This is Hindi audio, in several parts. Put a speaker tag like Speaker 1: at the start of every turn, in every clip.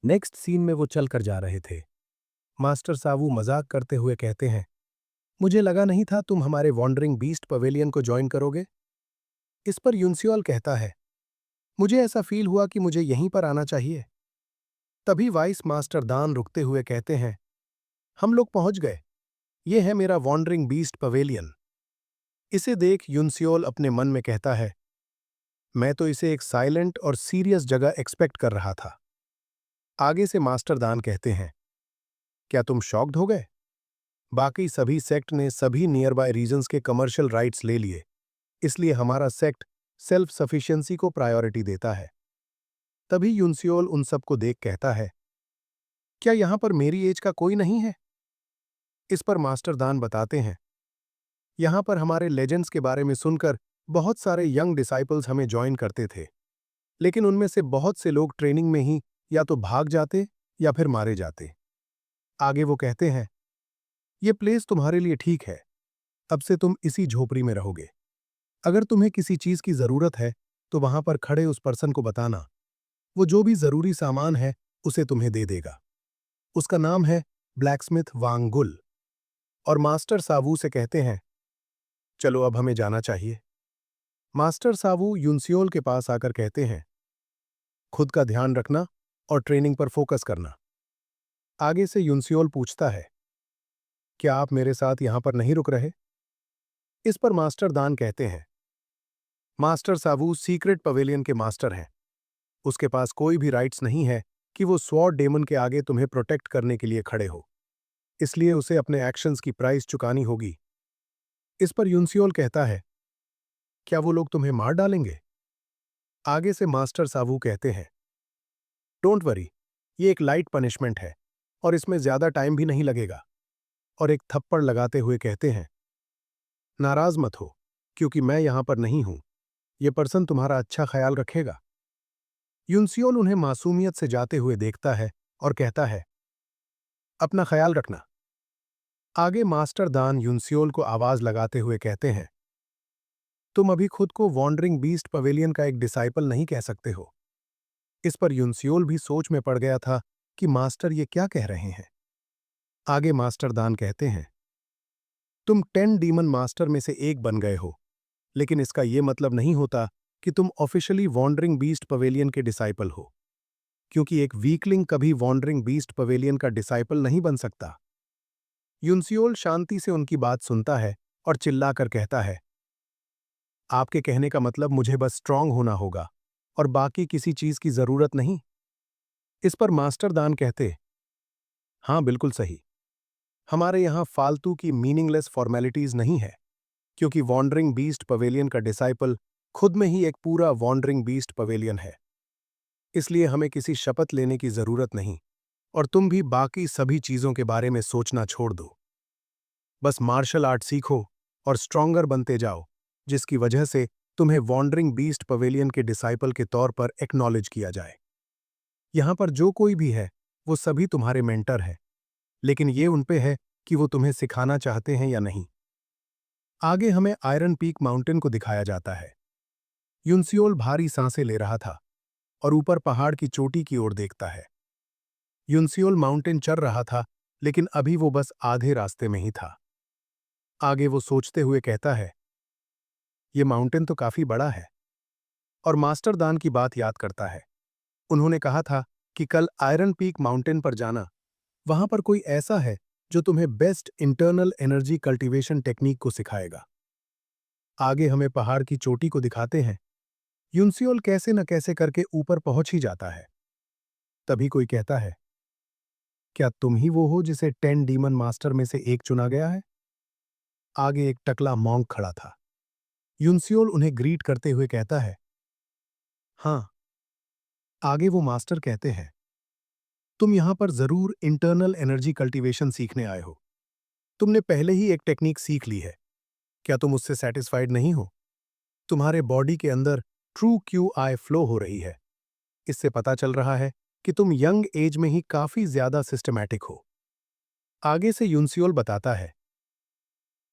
Speaker 1: नेक्स्ट सीन में वो चलकर जा रहे थे। मास्टर सावू मजाक करते हुए कहते हैं, मुझे लगा नहीं था तुम हमारे वॉन्डरिंग बीस्ट पवेलियन को ज्वाइन करोगे। इस पर युनसियोल कहता है, मुझे ऐसा फील हुआ कि मुझे यहीं पर आना चाहिए। तभी वाइस मास्टर दान रुकते हुए कहते हैं, हम लोग पहुंच गए। ये है मेरा वॉन्डरिंग बीस्ट पवेलियन। इसे देख युनसियोल अपने मन में कहता है, मैं तो इसे एक साइलेंट और सीरियस जगह एक्सपेक्ट कर रहा था। आगे से मास्टर दान कहते हैं, क्या तुम शॉक्ड हो गए? बाकी सभी सेक्ट ने सभी नियर बाय रीजन्स के कमर्शियल राइट्स ले लिए, इसलिए हमारा सेक्ट सेल्फ सफिशिएंसी को प्रायोरिटी देता है। तभी युनसियोल उन सबको देख कहता है, क्या यहां पर मेरी एज का कोई नहीं है? इस पर मास्टर दान बताते हैं, यहां पर हमारे लेजेंड्स के बारे में सुनकर बहुत सारे यंग डिसाइपल्स हमें ज्वाइन करते थे, लेकिन उनमें से बहुत से लोग ट्रेनिंग में ही या तो भाग जाते या फिर मारे जाते। आगे वो कहते हैं, ये प्लेस तुम्हारे लिए ठीक है, अब से तुम इसी झोपड़ी में रहोगे। अगर तुम्हें किसी चीज की जरूरत है तो वहां पर खड़े उस पर्सन को बताना, वो जो भी जरूरी सामान है उसे तुम्हें दे देगा। उसका नाम है ब्लैकस्मिथ वांगुल। और मास्टर सावू से कहते हैं, चलो अब हमें जाना चाहिए। मास्टर सावू युनसियोल के पास आकर कहते हैं, खुद का ध्यान रखना और ट्रेनिंग पर फोकस करना। आगे से युनसियोल पूछता है, क्या आप मेरे साथ यहां पर नहीं रुक रहे? इस पर मास्टर दान कहते हैं, मास्टर सावू सीक्रेट पवेलियन के मास्टर हैं। उसके पास कोई भी राइट्स नहीं है कि वो स्वॉर्ड डेमन के आगे तुम्हें प्रोटेक्ट करने के लिए खड़े हो, इसलिए उसे अपने एक्शंस की प्राइस चुकानी होगी। इस पर युनसियोल कहता है, क्या वो लोग तुम्हें मार डालेंगे? आगे से मास्टर सावू कहते हैं, डोंट वरी, ये एक लाइट पनिशमेंट है और इसमें ज्यादा टाइम भी नहीं लगेगा। और एक थप्पड़ लगाते हुए कहते हैं, नाराज मत हो, क्योंकि मैं यहां पर नहीं हूं। ये पर्सन तुम्हारा अच्छा ख्याल रखेगा। युनसियोल उन्हें मासूमियत से जाते हुए देखता है और कहता है, अपना ख्याल रखना। आगे मास्टर दान युनसियोल को आवाज लगाते हुए कहते हैं, तुम अभी खुद को वॉन्डरिंग बीस्ट पवेलियन का एक डिसाइपल नहीं कह सकते हो। इस पर युनसियोल भी सोच में पड़ गया था कि मास्टर ये क्या कह रहे हैं। आगे मास्टर दान कहते हैं, तुम 10 डीमन मास्टर में से एक बन गए हो, लेकिन इसका यह मतलब नहीं होता कि तुम ऑफिशियली वॉन्डरिंग बीस्ट पवेलियन के डिसाइपल हो, क्योंकि एक वीकलिंग कभी वॉन्डरिंग बीस्ट पवेलियन का डिसाइपल नहीं बन सकता। युनसियोल शांति से उनकी बात सुनता है और चिल्लाकर कहता है, आपके कहने का मतलब मुझे बस स्ट्रांग होना होगा और बाकी किसी चीज की जरूरत नहीं। इस पर मास्टर दान कहते, हाँ बिल्कुल सही, हमारे यहां फालतू की मीनिंगलेस फॉर्मेलिटीज नहीं है, क्योंकि वॉन्डरिंग बीस्ट पवेलियन का डिसाइपल खुद में ही एक पूरा वॉन्डरिंग बीस्ट पवेलियन है। इसलिए हमें किसी शपथ लेने की जरूरत नहीं, और तुम भी बाकी सभी चीजों के बारे में सोचना छोड़ दो। बस मार्शल आर्ट सीखो और स्ट्रॉन्गर बनते जाओ, जिसकी वजह से तुम्हें वॉन्डरिंग बीस्ट पवेलियन के डिसाइपल के तौर पर एक्नॉलेज किया जाए। यहां पर जो कोई भी है वो सभी तुम्हारे मेंटर है, लेकिन ये उन पे है कि वो तुम्हें सिखाना चाहते हैं या नहीं। आगे हमें आयरन पीक माउंटेन को दिखाया जाता है। युनसियोल भारी सांसें ले रहा था और ऊपर पहाड़ की चोटी की ओर देखता है। युनसियोल माउंटेन चढ़ रहा था, लेकिन अभी वो बस आधे रास्ते में ही था। आगे वो सोचते हुए कहता है, ये माउंटेन तो काफी बड़ा है। और मास्टर दान की बात याद करता है। उन्होंने कहा था कि कल आयरन पीक माउंटेन पर जाना, वहां पर कोई ऐसा है जो तुम्हें best internal energy cultivation technique को सिखाएगा। आगे हमें पहाड़ की चोटी को दिखाते हैं। युनसियोल कैसे न कैसे करके ऊपर पहुंच ही जाता है। तभी कोई कहता है, क्या तुम ही वो हो जिसे 10 डीमन मास्टर में से एक चुना गया है? आगे एक टकला मॉन्क खड़ा था। युनसियोल उन्हें ग्रीट करते हुए कहता है, हाँ। आगे वो मास्टर कहते हैं, तुम यहां पर जरूर इंटरनल एनर्जी कल्टीवेशन सीखने आए हो। तुमने पहले ही एक टेक्निक सीख ली है। क्या तुम उससे सेटिस्फाइड नहीं हो? तुम्हारे बॉडी के अंदर ट्रू क्यू आई फ्लो हो रही है। इससे पता चल रहा है कि तुम यंग एज में ही काफी ज्यादा सिस्टमैटिक हो। आगे से युनसियोल बताता है,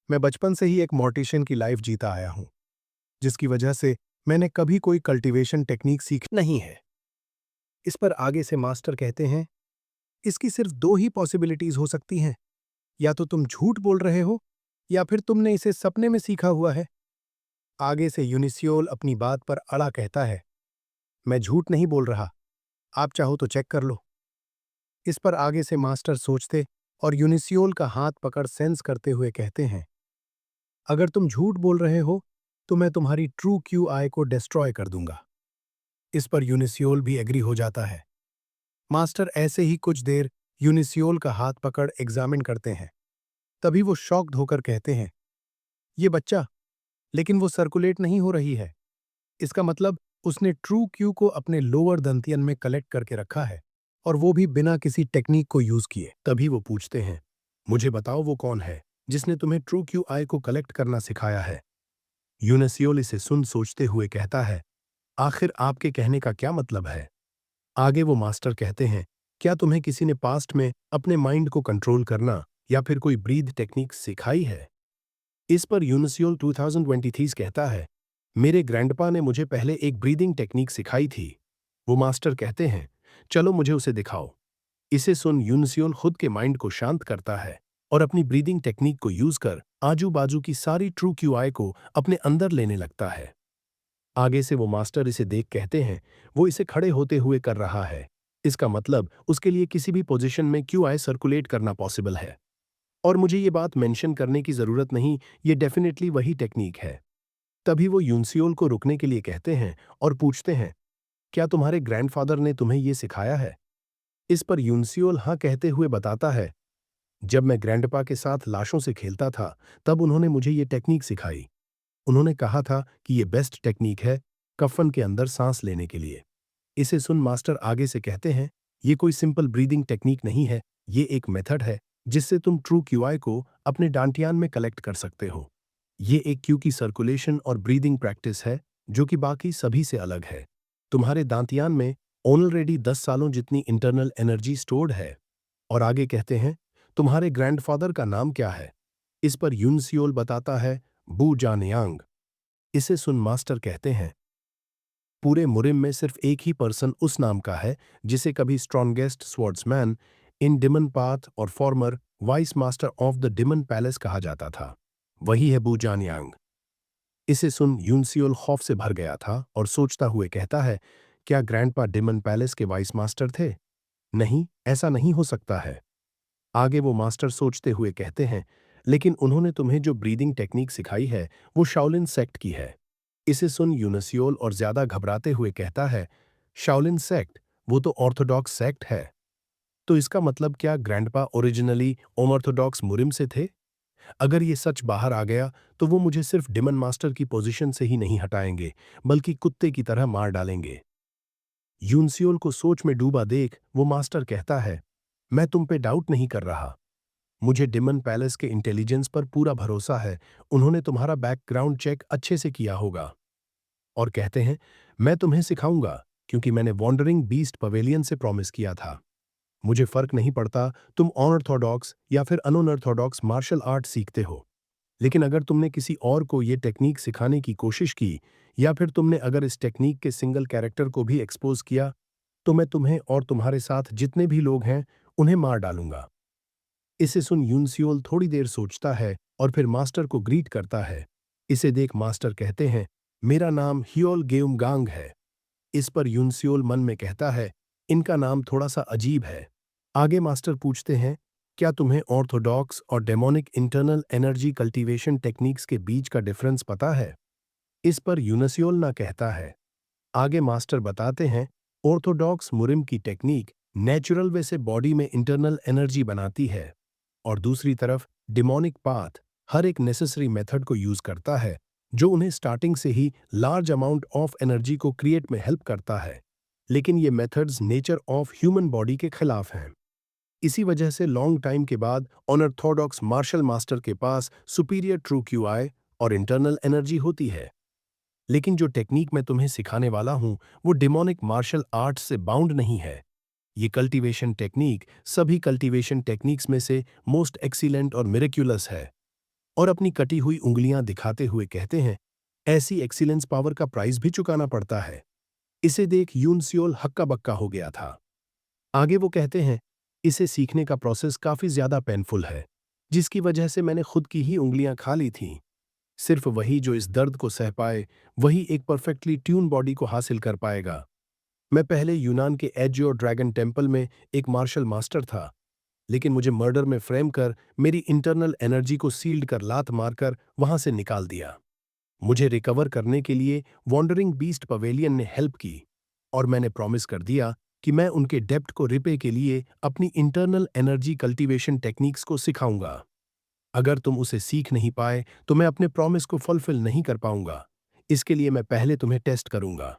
Speaker 1: मैं बचपन से ही एक मॉर्टिशियन की लाइफ जीता आया हूं, जिसकी वजह से मैंने कभी कोई कल्टीवेशन टेक्निक सीख नहीं है। इस पर आगे से मास्टर कहते हैं, इसकी सिर्फ दो ही पॉसिबिलिटीज हो सकती हैं, या तो तुम झूठ बोल रहे हो या फिर तुमने इसे सपने में सीखा हुआ है। आगे से यूनिसियोल अपनी बात पर अड़ा कहता है, मैं झूठ नहीं बोल रहा, आप चाहो तो चेक कर लो। इस पर आगे से मास्टर सोचते और यूनिसियोल का हाथ पकड़ सेंस करते हुए कहते हैं, अगर तुम झूठ बोल रहे हो तो मैं तुम्हारी ट्रू क्यू आई को डिस्ट्रॉय कर दूंगा। इस पर यूनिसियोल भी एग्री हो जाता है। मास्टर ऐसे ही कुछ देर यूनिसियोल का हाथ पकड़ एग्जामिन करते हैं। तभी वो शॉक्ड होकर कहते हैं, ये बच्चा, लेकिन वो सर्कुलेट नहीं हो रही है। इसका मतलब उसने ट्रू क्यू को अपने लोअर दंतियन में कलेक्ट करके रखा है, और वो भी बिना किसी टेक्निक को यूज किए। तभी वो पूछते हैं, मुझे बताओ वो कौन है जिसने तुम्हें ट्रू क्यू आई को कलेक्ट करना सिखाया है। यूनेसियोल इसे सुन सोचते हुए कहता है, आखिर आपके कहने का क्या मतलब है। आगे वो मास्टर कहते हैं, क्या तुम्हें किसी ने पास्ट में अपने माइंड को कंट्रोल करना या फिर कोई ब्रीद टेक्निक सिखाई है। इस पर यूनेसियोल 2023 कहता है, मेरे ग्रैंडपा ने मुझे पहले एक ब्रीदिंग टेक्निक सिखाई थी। वो मास्टर कहते हैं, चलो मुझे उसे दिखाओ। इसे सुन यूनेसियोल खुद के माइंड को शांत करता है और अपनी ब्रीदिंग टेक्निक को यूज कर आजू बाजू की सारी ट्रू क्यू आई को अपने अंदर लेने लगता है। आगे से वो मास्टर इसे देख कहते हैं, वो इसे खड़े होते हुए कर रहा है। इसका मतलब उसके लिए किसी भी पोजीशन में क्यू आई सर्कुलेट करना पॉसिबल है। और मुझे ये बात मेंशन करने की जरूरत नहीं, ये डेफिनेटली वही टेक्निक है। तभी वो यूनसियोल को रुकने के लिए कहते हैं और पूछते हैं, क्या तुम्हारे ग्रैंडफादर ने तुम्हें ये सिखाया है। इस पर यूनसियोल हाँ कहते हुए बताता है, जब मैं ग्रैंडपा के साथ लाशों से खेलता था तब उन्होंने मुझे ये टेक्निक सिखाई। उन्होंने कहा था कि ये बेस्ट टेक्निक है कफन के अंदर सांस लेने के लिए। इसे सुन मास्टर आगे से कहते हैं, ये कोई सिंपल ब्रीदिंग टेक्निक नहीं है, ये एक मेथड है जिससे तुम ट्रू क्यूआई को अपने डांटियान में कलेक्ट कर सकते हो। ये एक क्यू की सर्कुलेशन और ब्रीदिंग प्रैक्टिस है जो कि बाकी सभी से अलग है। तुम्हारे दांतियान में ऑलरेडी 10 सालों जितनी इंटरनल एनर्जी स्टोर्ड है। और आगे कहते हैं, तुम्हारे ग्रैंडफादर का नाम क्या है। इस पर यूनसियोल बताता है, बू जानियांग। इसे सुन मास्टर कहते हैं, पूरे मुरिम में सिर्फ एक ही पर्सन उस नाम का है जिसे कभी strongest swordsman in demon path और former vice master of the demon palace कहा जाता था। वही है बू जानियांग। इसे सुन यूनसियोल खौफ से भर गया था और सोचता हुए कहता है, क्या ग्रैंडपा डिमन पैलेस के वाइस मास्टर थे। नहीं, ऐसा नहीं हो सकता है। आगे वो मास्टर सोचते हुए कहते हैं, लेकिन उन्होंने तुम्हें जो ब्रीदिंग टेक्निक सिखाई है वो शाओलिन सेक्ट की है। इसे सुन यूनसियोल और ज्यादा घबराते हुए कहता है, शाओलिन सेक्ट, वो तो ऑर्थोडॉक्स सेक्ट है। तो इसका मतलब क्या ग्रैंडपा ओरिजिनली अनऑर्थोडॉक्स मुरिम से थे। अगर ये सच बाहर आ गया तो वो मुझे सिर्फ डिमन मास्टर की पोजीशन से ही नहीं हटाएंगे बल्कि कुत्ते की तरह मार डालेंगे। यूनसियोल को सोच में डूबा देख वो मास्टर कहता है, मैं तुम पे डाउट नहीं कर रहा। मुझे डिमन पैलेस के इंटेलिजेंस पर पूरा भरोसा है, उन्होंने तुम्हारा बैकग्राउंड चेक अच्छे से किया होगा। और कहते हैं, मैं तुम्हें सिखाऊंगा क्योंकि मैंने वॉन्डरिंग बीस्ट पवेलियन से प्रॉमिस किया था। मुझे फर्क नहीं पड़ता तुम ऑनऑर्थोडॉक्स या फिर अनऑर्थोडॉक्स मार्शल आर्ट सीखते हो, लेकिन अगर तुमने किसी और को ये टेक्निक सिखाने की कोशिश की या फिर तुमने अगर इस टेक्निक के सिंगल कैरेक्टर को भी एक्सपोज किया तो मैं तुम्हें और तुम्हारे साथ जितने भी लोग हैं उन्हें मार डालूंगा। इसे सुन यूनसियोल थोड़ी देर सोचता है और फिर मास्टर को ग्रीट करता है। इसे देख मास्टर कहते हैं, मेरा नाम हियोल गेउमगांग है। इस पर यूनसियोल मन में कहता है, इनका नाम थोड़ा सा अजीब है। आगे मास्टर पूछते हैं, क्या तुम्हें ऑर्थोडॉक्स और demonic internal energy cultivation techniques के बीच का डिफरेंस पता है। इस पर यूनसियोल ना कहता है। आगे मास्टर बताते हैं, ऑर्थोडॉक्स मुरिम की टेक्निक नेचुरल वे से बॉडी में इंटरनल एनर्जी बनाती है और दूसरी तरफ डिमोनिक पाथ हर एक नेसेसरी मेथड को यूज करता है जो उन्हें स्टार्टिंग से ही लार्ज अमाउंट ऑफ एनर्जी को क्रिएट में हेल्प करता है, लेकिन ये methods nature of human body के खिलाफ हैं। इसी वजह से लॉन्ग टाइम के बाद ऑनऑर्थोडॉक्स मार्शल मास्टर के पास सुपीरियर ट्रू क्यूआई और इंटरनल एनर्जी होती है। लेकिन जो टेक्निक मैं तुम्हें सिखाने वाला हूं वो डिमोनिक मार्शल आर्ट्स से बाउंड नहीं है। ये कल्टीवेशन टेक्निक सभी कल्टीवेशन टेक्निक्स में से मोस्ट एक्सीलेंट और मिरेक्युलस है। और अपनी कटी हुई उंगलियां दिखाते हुए कहते हैं, ऐसी एक्सीलेंस पावर का प्राइस भी चुकाना पड़ता है। इसे देख यूनसियोल हक्का बक्का हो गया था। आगे वो कहते हैं, इसे सीखने का प्रोसेस काफी ज्यादा पेनफुल है, जिसकी वजह से मैंने खुद की ही उंगलियां खा ली थीं। सिर्फ वही जो इस दर्द को सह पाए, वही एक परफेक्टली ट्यून बॉडी को हासिल कर पाएगा। मैं पहले यूनान के एजियो ड्रैगन टेम्पल में एक मार्शल मास्टर था, लेकिन मुझे मर्डर में फ्रेम कर मेरी इंटरनल एनर्जी को सील्ड कर लात मारकर वहां से निकाल दिया। मुझे रिकवर करने के लिए वॉन्डरिंग बीस्ट पवेलियन ने हेल्प की, और मैंने प्रॉमिस कर दिया कि मैं उनके डेप्ट को रिपे के लिए अपनी इंटरनल एनर्जी कल्टीवेशन टेक्निक्स को सिखाऊंगा। अगर तुम उसे सीख नहीं पाए तो मैं अपने प्रॉमिस को फुलफिल नहीं कर पाऊंगा। इसके लिए मैं पहले तुम्हें टेस्ट करूंगा।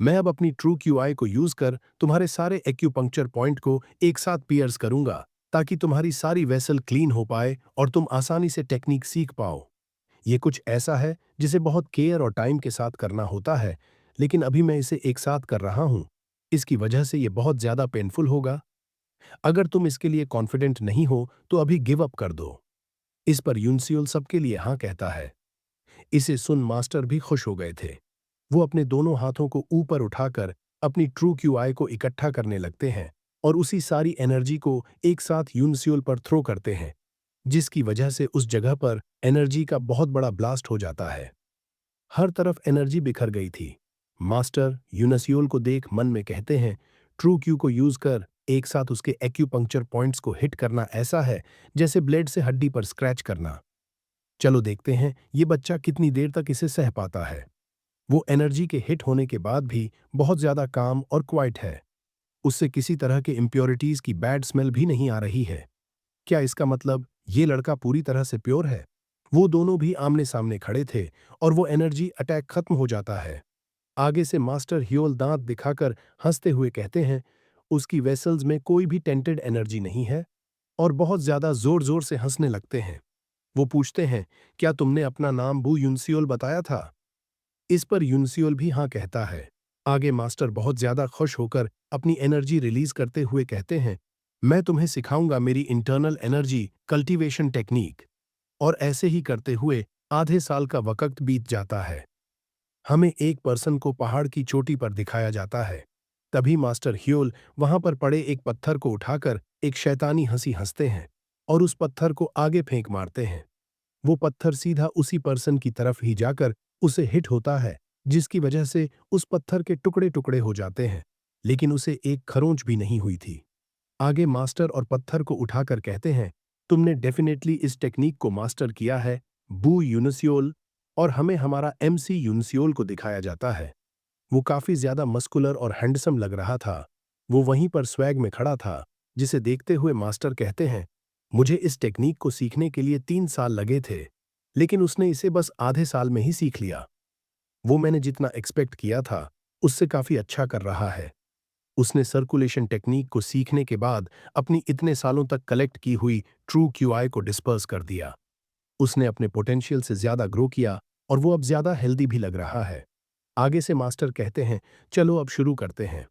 Speaker 1: मैं अब अपनी ट्रू क्यूआई को यूज कर तुम्हारे सारे एक्यूपंक्चर पॉइंट को एक साथ पियर्स करूंगा, ताकि तुम्हारी सारी वेसल क्लीन हो पाए और तुम आसानी से टेक्निक सीख पाओ। ये कुछ ऐसा है जिसे बहुत केयर और टाइम के साथ करना होता है, लेकिन अभी मैं इसे एक साथ कर रहा हूं। इसकी वजह से ये बहुत ज्यादा पेनफुल होगा। अगर तुम इसके लिए कॉन्फिडेंट नहीं हो तो अभी गिव अप कर दो। इस पर यूनसियोल सबके लिए हाँ कहता है। इसे सुन मास्टर भी खुश हो गए थे। वो अपने दोनों हाथों को ऊपर उठाकर अपनी ट्रू क्यूआई को इकट्ठा करने लगते हैं और उसी सारी एनर्जी को एक साथ यूनसियोल पर थ्रो करते हैं, जिसकी वजह से उस जगह पर एनर्जी का बहुत बड़ा ब्लास्ट हो जाता है। हर तरफ एनर्जी बिखर गई थी। मास्टर यूनसियोल को देख मन में कहते हैं, ट्रू क्यू को यूज कर एक साथ उसके एक्यूपंक्चर पॉइंट्स को हिट करना ऐसा है जैसे ब्लेड से हड्डी पर स्क्रैच करना। चलो देखते हैं ये बच्चा कितनी देर तक इसे सह पाता है। वो एनर्जी के हिट होने के बाद भी बहुत ज्यादा काम और क्वाइट है। उससे किसी तरह के इम्प्योरिटीज की बैड स्मेल भी नहीं आ रही है। क्या इसका मतलब ये लड़का पूरी तरह से प्योर है? वो दोनों भी आमने सामने खड़े थे और वो एनर्जी अटैक खत्म हो जाता है। आगे से मास्टर ह्योल दांत दिखाकर हंसते हुए कहते हैं, उसकी वेसल्स में कोई भी टेंटेड एनर्जी नहीं है, और बहुत ज्यादा जोर जोर से हंसने लगते हैं। वो पूछते हैं, क्या तुमने अपना नाम बू यूनसियोल बताया था? इस पर यूनसियोल भी हाँ कहता है। आगे मास्टर बहुत ज्यादा खुश होकर अपनी एनर्जी रिलीज करते हुए कहते हैं, मैं तुम्हें सिखाऊंगा मेरी इंटरनल एनर्जी कल्टीवेशन टेक्निक। और ऐसे ही करते हुए आधे साल का वक्त बीत जाता है। हमें एक पर्सन को पहाड़ की चोटी पर दिखाया जाता है। तभी मास्टर ह्योल वहां पर पड़े एक पत्थर को उठाकर एक शैतानी हंसी हंसते हैं और उस पत्थर को आगे फेंक मारते हैं। वो पत्थर सीधा उसी पर्सन की तरफ ही जाकर उसे हिट होता है, जिसकी वजह से उस पत्थर के टुकड़े टुकड़े हो जाते हैं, लेकिन उसे एक खरोंच भी नहीं हुई थी। आगे मास्टर और पत्थर को उठाकर कहते हैं, तुमने डेफिनेटली इस टेक्निक को मास्टर किया है, बू यूनसियोल। और हमें हमारा एमसी यूनसियोल को दिखाया जाता है। वो काफी ज्यादा मस्कुलर और हैंडसम लग रहा था। वो वहीं पर स्वैग में खड़ा था, जिसे देखते हुए मास्टर कहते हैं, मुझे इस टेक्निक को सीखने के लिए 3 साल लगे थे, लेकिन उसने इसे बस आधे साल में ही सीख लिया। वो मैंने जितना एक्सपेक्ट किया था उससे काफी अच्छा कर रहा है। उसने सर्कुलेशन टेक्निक को सीखने के बाद अपनी इतने सालों तक कलेक्ट की हुई ट्रू क्यूआई को डिस्पर्स कर दिया। उसने अपने पोटेंशियल से ज्यादा ग्रो किया और वो अब ज्यादा हेल्दी भी लग रहा है। आगे से मास्टर कहते हैं, चलो अब शुरू करते हैं।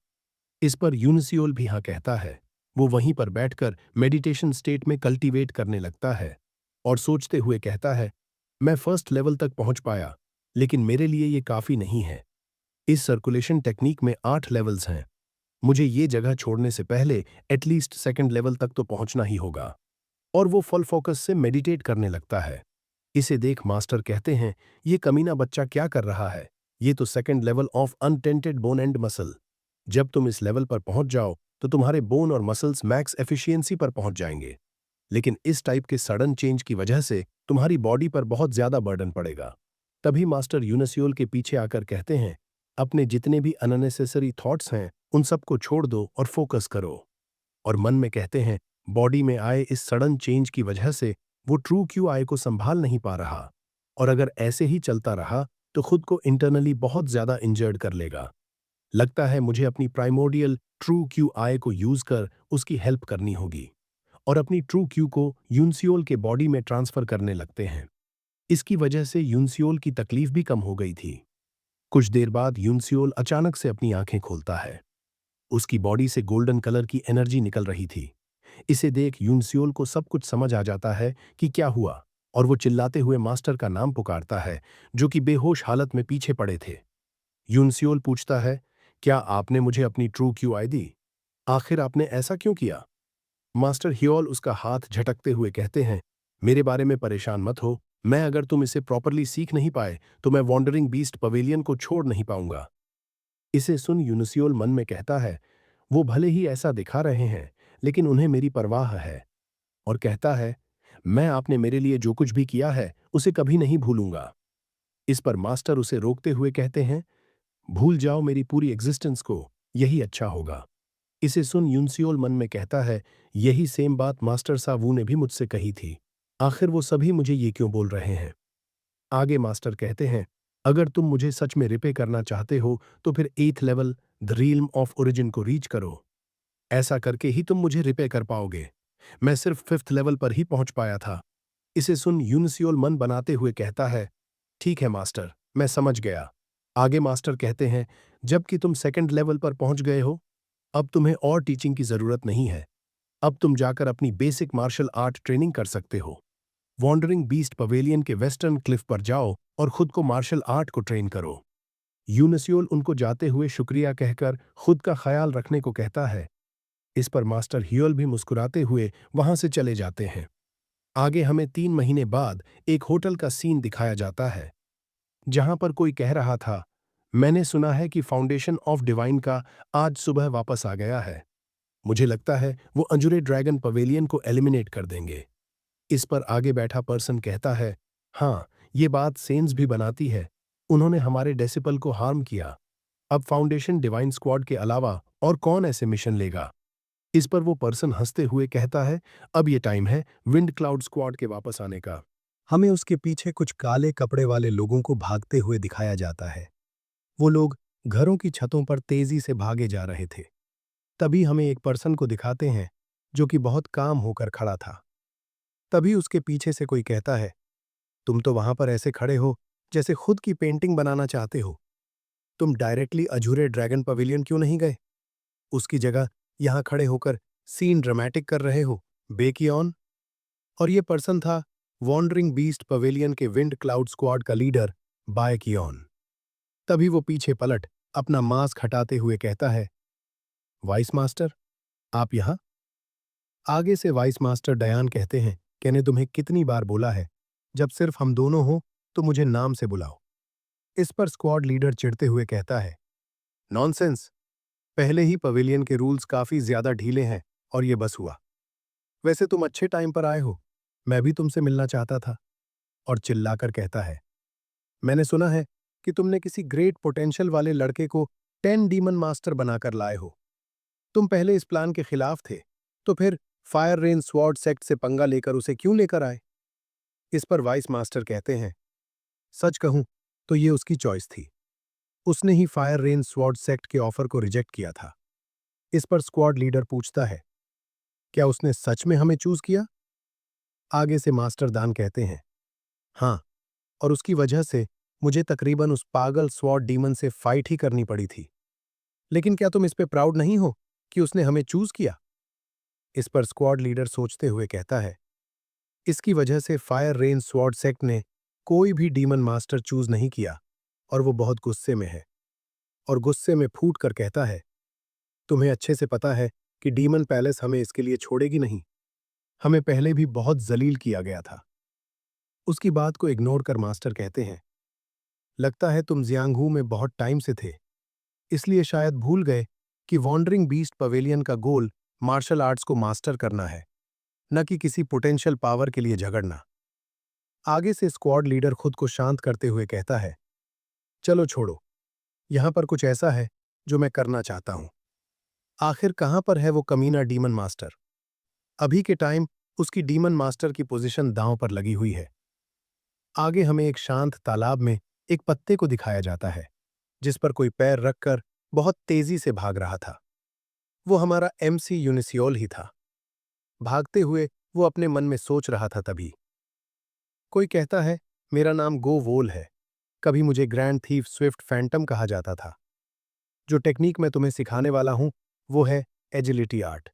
Speaker 1: इस पर यूनिसियोल भी हाँ कहता है। वो वहीं पर बैठकर मेडिटेशन स्टेट में कल्टीवेट करने लगता है और सोचते हुए कहता है, मैं फर्स्ट लेवल तक पहुंच पाया, लेकिन मेरे लिए ये काफी नहीं है। इस सर्कुलेशन टेक्निक में 8 लेवल्स हैं। मुझे ये जगह छोड़ने से पहले एटलीस्ट सेकंड लेवल तक तो पहुंचना ही होगा। और वो फुल फोकस से मेडिटेट करने लगता है। इसे देख मास्टर कहते हैं, ये कमीना बच्चा क्या कर रहा है? ये तो second level of unattended bone and muscle. जब तुम इस लेवल पर पहुंच जाओ तो तुम्हारे बोन और मसल्स मैक्स एफिशिएंसी पर पहुंच जाएंगे, लेकिन इस टाइप के सडन चेंज की वजह से तुम्हारी बॉडी पर बहुत ज्यादा बर्डन पड़ेगा। तभी मास्टर यूनसियोल के पीछे आकर कहते हैं, अपने जितने भी अननेसेसरी थॉट्स हैं उन सबको छोड़ दो और फोकस करो। और मन में कहते हैं, बॉडी में आए इस सडन चेंज की वजह से वो ट्रू क्यू आई को संभाल नहीं पा रहा, और अगर ऐसे ही चलता रहा तो खुद को इंटरनली बहुत ज्यादा इंजर्ड कर लेगा। लगता है मुझे अपनी प्राइमोर्डियल ट्रू क्यू आई को यूज कर उसकी हेल्प करनी होगी, और अपनी ट्रू क्यू को यूनसियोल के बॉडी में ट्रांसफर करने लगते हैं। इसकी वजह से यूनसियोल की तकलीफ भी कम हो गई थी। कुछ देर बाद यूनसियोल अचानक से अपनी आंखें खोलता है। उसकी बॉडी से गोल्डन कलर की एनर्जी निकल रही थी। इसे देख यूनसियोल को सब कुछ समझ आ जाता है कि क्या हुआ, और वो चिल्लाते हुए मास्टर का नाम पुकारता है, जो कि बेहोश हालत में पीछे पड़े थे। यूनसियोल पूछता है, क्या आपने मुझे अपनी ट्रू क्यूआई दी? आखिर आपने ऐसा क्यों किया? मास्टर हियोल उसका हाथ झटकते हुए कहते हैं, मेरे बारे में परेशान मत हो। मैं अगर तुम इसे प्रॉपरली सीख नहीं पाए तो मैं वॉन्डरिंग बीस्ट पवेलियन को छोड़ नहीं पाऊंगा। इसे सुन यूनिसियोल मन में कहता है, वो भले ही ऐसा दिखा रहे हैं, लेकिन उन्हें मेरी परवाह है। और कहता है, मैं आपने मेरे लिए जो कुछ भी किया है उसे कभी नहीं भूलूंगा। इस पर मास्टर उसे रोकते हुए कहते हैं, भूल जाओ मेरी पूरी एग्जिस्टेंस को, यही अच्छा होगा। इसे सुन यूनसियोल मन में कहता है, यही सेम बात मास्टर सावू ने भी मुझसे कही थी। आखिर वो सभी मुझे ये क्यों बोल रहे हैं? आगे मास्टर कहते हैं, अगर तुम मुझे सच में रिपे करना चाहते हो तो फिर 8th level the realm of origin को रीच करो। ऐसा करके ही तुम मुझे रिपे कर पाओगे। मैं सिर्फ 5th लेवल पर ही पहुंच पाया था। इसे सुन यूनसियोल मन बनाते हुए कहता है, ठीक है मास्टर, मैं समझ गया। आगे मास्टर कहते हैं, जबकि तुम 2nd लेवल पर पहुंच गए हो, अब तुम्हें और टीचिंग की जरूरत नहीं है। अब तुम जाकर अपनी बेसिक मार्शल आर्ट ट्रेनिंग कर सकते हो। वॉन्डरिंग बीस्ट पवेलियन के वेस्टर्न क्लिफ पर जाओ और खुद को मार्शल आर्ट को ट्रेन करो। यूनसियोल उनको जाते हुए शुक्रिया कहकर खुद का ख्याल रखने को कहता है। इस पर मास्टर हियोल भी मुस्कुराते हुए वहां से चले जाते हैं। आगे हमें 3 महीने बाद एक होटल का सीन दिखाया जाता है, जहां पर कोई कह रहा था, मैंने सुना है कि फाउंडेशन ऑफ डिवाइन का आज सुबह वापस आ गया है। मुझे लगता है वो अंजुरे ड्रैगन पवेलियन को एलिमिनेट कर देंगे। इस पर आगे बैठा पर्सन कहता है, हाँ, ये बात सेंस भी बनाती है। उन्होंने हमारे डेसिपल को हार्म किया। अब फाउंडेशन डिवाइन स्क्वाड के अलावा और कौन ऐसे मिशन लेगा? इस पर वो पर्सन हंसते हुए कहता है, अब ये टाइम है विंड क्लाउड स्क्वाड के वापस आने का। हमें उसके पीछे कुछ काले कपड़े वाले लोगों को भागते हुए दिखाया जाता है। वो लोग घरों की छतों पर तेजी से भागे जा रहे थे। तभी हमें एक पर्सन को दिखाते हैं जो कि बहुत काम होकर खड़ा था। तभी उसके पीछे से कोई कहता है, तुम तो वहां पर ऐसे खड़े हो जैसे खुद की पेंटिंग बनाना चाहते हो। तुम डायरेक्टली अजूरे ड्रैगन पवेलियन क्यों नहीं गए? उसकी जगह यहां खड़े होकर सीन ड्रामेटिक कर रहे हो, बेकियॉन। और ये पर्सन था वॉन्डरिंग बीस्ट पवेलियन के विंड क्लाउड स्क्वाड का लीडर बायकियॉन। तभी वो पीछे पलट अपना मास्क हटाते हुए कहता है, वाइस मास्टर, आप यहां? आगे से वाइस मास्टर डयान कहते हैं, मैंने तुम्हें कितनी बार बोला है, जब सिर्फ हम दोनों हो तो मुझे नाम से बुलाओ। इस पर स्क्वाड लीडर चिढ़ते हुए कहता है, नॉनसेंस, पहले ही पवेलियन के रूल्स काफी ज्यादा ढीले हैं और ये बस हुआ। वैसे तुम अच्छे टाइम पर आए हो, मैं भी तुमसे मिलना चाहता था। और चिल्लाकर कहता है, मैंने सुना है कि तुमने किसी ग्रेट पोटेंशियल वाले लड़के को 10 डीमन मास्टर बनाकर लाए हो। तुम पहले इस प्लान के खिलाफ थे, तो फिर फायर रेन स्वॉर्ड सेक्ट से पंगा लेकर उसे क्यों लेकर आए? इस पर वाइस मास्टर कहते हैं, सच कहूं तो ये उसकी चॉइस थी। उसने ही फायर रेन स्वॉर्ड सेक्ट के ऑफर को रिजेक्ट किया था। इस पर स्क्वाड लीडर पूछता है, क्या उसने सच में हमें चूज किया? आगे से मास्टर दान कहते हैं, हाँ, और उसकी वजह से मुझे तकरीबन उस पागल स्वॉर्ड डीमन से फाइट ही करनी पड़ी थी। लेकिन क्या तुम इस पे प्राउड नहीं हो कि उसने हमें चूज किया? इस पर स्क्वाड लीडर सोचते हुए कहता है, इसकी वजह से फायर रेन स्वॉर्ड सेक्ट ने कोई भी डीमन मास्टर चूज नहीं किया और वो बहुत गुस्से में है। और गुस्से में फूट कर कहता है, तुम्हें अच्छे से पता है कि डीमन पैलेस हमें इसके लिए छोड़ेगी नहीं। हमें पहले भी बहुत जलील किया गया था। उसकी बात को इग्नोर कर मास्टर कहते हैं, लगता है तुम जियांगहू में बहुत टाइम से थे, इसलिए शायद भूल गए कि वॉन्डरिंग बीस्ट पवेलियन का गोल मार्शल आर्ट्स को मास्टर करना है, न कि किसी पोटेंशियल पावर के लिए झगड़ना। आगे से स्क्वाड लीडर खुद को शांत करते हुए कहता है, चलो छोड़ो, यहां पर कुछ ऐसा है जो मैं करना चाहता हूं। आखिर कहां पर है वो कमीना डीमन मास्टर? अभी के टाइम उसकी डीमन मास्टर की पोजीशन दांव पर लगी हुई है। आगे हमें एक शांत तालाब में एक पत्ते को दिखाया जाता है, जिस पर कोई पैर रखकर बहुत तेजी से भाग रहा था। वो हमारा एमसी यूनिसियोल ही था। भागते हुए वो अपने मन में सोच रहा था तभी कोई कहता है, मेरा नाम गो वोल है। कभी मुझे ग्रैंड थीफ स्विफ्ट फैंटम कहा जाता था। जो टेक्निक मैं तुम्हें सिखाने वाला हूं वो है एजिलिटी आर्ट।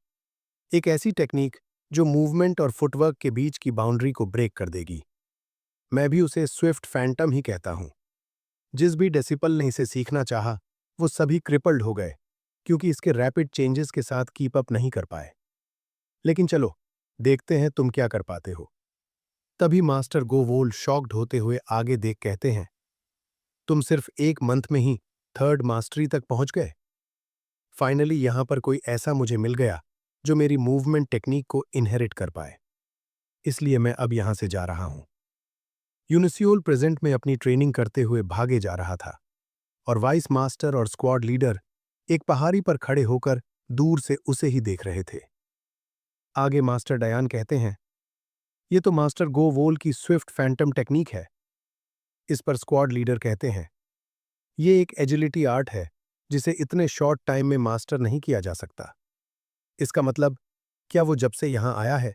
Speaker 1: एक ऐसी टेक्निक जो मूवमेंट और फुटवर्क के बीच की बाउंड्री को ब्रेक कर देगी। मैं भी उसे स्विफ्ट फैंटम ही कहता हूं। जिस भी डेसिपल ने इसे सीखना चाहा, वो सभी क्रिपल्ड हो गए क्योंकि इसके रैपिड चेंजेस के साथ कीप अप नहीं कर पाए। लेकिन चलो, देखते हैं तुम क्या कर पाते हो। तभी मास्टर गोवोल शॉक्ड होते हुए आगे देख कहते हैं, तुम सिर्फ एक मंथ में ही थर्ड मास्टरी तक पहुंच गए। फाइनली यहां पर कोई ऐसा मुझे मिल गया जो मेरी मूवमेंट टेक्निक को इनहेरिट कर पाए। इसलिए मैं अब यहां से जा रहा हूं। यूनिसियोल प्रेजेंट में अपनी ट्रेनिंग करते हुए भागे जा रहा था और वाइस मास्टर और स्क्वाड लीडर एक पहाड़ी पर खड़े होकर दूर से उसे ही देख रहे थे। आगे मास्टर डयान कहते हैं, ये तो मास्टर गो वोल की स्विफ्ट फैंटम टेक्निक है। इस पर स्क्वाड लीडर कहते हैं, ये एक एजिलिटी आर्ट है जिसे इतने शॉर्ट टाइम में मास्टर नहीं किया जा सकता। इसका मतलब, क्या वो जब से यहां आया है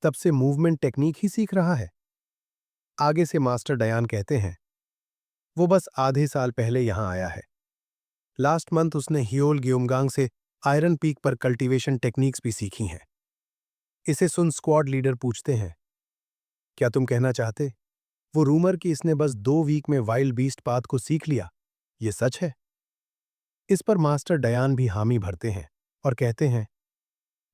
Speaker 1: तब से मूवमेंट टेक्निक ही सीख रहा है? आगे से मास्टर डयान कहते हैं, वो बस आधे साल पहले यहां आया है। लास्ट मंथ उसने हियोल ग्योमगांग से आयरन पीक पर कल्टीवेशन टेक्निक्स भी सीखी हैं। इसे सुन स्क्वाड लीडर पूछते हैं, क्या तुम कहना चाहते वो रूमर कि इसने बस 2 वीक में वाइल्ड बीस्ट पाथ को सीख लिया, ये सच है? इस पर मास्टर डयान भी हामी भरते हैं और कहते हैं,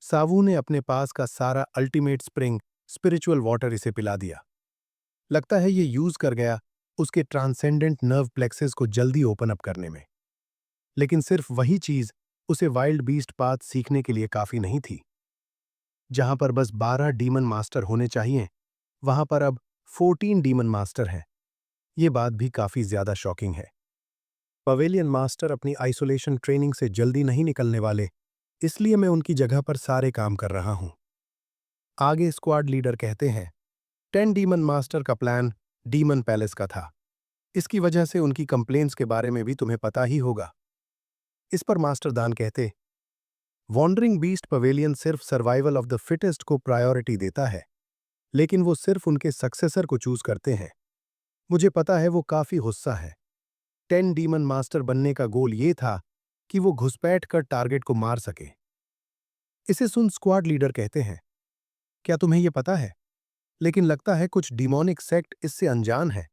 Speaker 1: सावू ने अपने पास का सारा अल्टीमेट स्प्रिंग स्पिरिचुअल वाटर इसे पिला दिया। लगता है ये यूज कर गया उसके ट्रांसेंडेंट नर्व प्लेक्सेस को जल्दी ओपन अप करने में। लेकिन सिर्फ वही चीज उसे वाइल्ड बीस्ट पाथ सीखने के लिए काफी नहीं थी। जहां पर बस 12 डीमन मास्टर होने चाहिए, वहां पर अब 14 डीमन मास्टर हैं। ये बात भी काफी ज्यादा शॉकिंग है। पवेलियन मास्टर अपनी आइसोलेशन ट्रेनिंग से जल्दी नहीं निकलने वाले, इसलिए मैं उनकी जगह पर सारे काम कर रहा हूं। आगे स्क्वाड लीडर कहते हैं, 10 डीमन मास्टर का प्लान डीमन पैलेस का था। इसकी वजह से उनकी कंप्लेंट्स के बारे में भी तुम्हें पता ही होगा। इस पर मास्टर दान कहते, वॉन्डरिंग बीस्ट पवेलियन सिर्फ सर्वाइवल ऑफ द फिटेस्ट को प्रायोरिटी देता है, लेकिन वो सिर्फ उनके सक्सेसर को चूज करते हैं। मुझे पता है वो काफी गुस्सा है। 10 डीमन मास्टर बनने का गोल ये था कि वो घुसपैठ कर टारगेट को मार सके। इसे सुन स्क्वाड लीडर कहते हैं, क्या तुम्हें ये पता है? लेकिन लगता है कुछ डिमोनिक सेक्ट इससे अनजान है।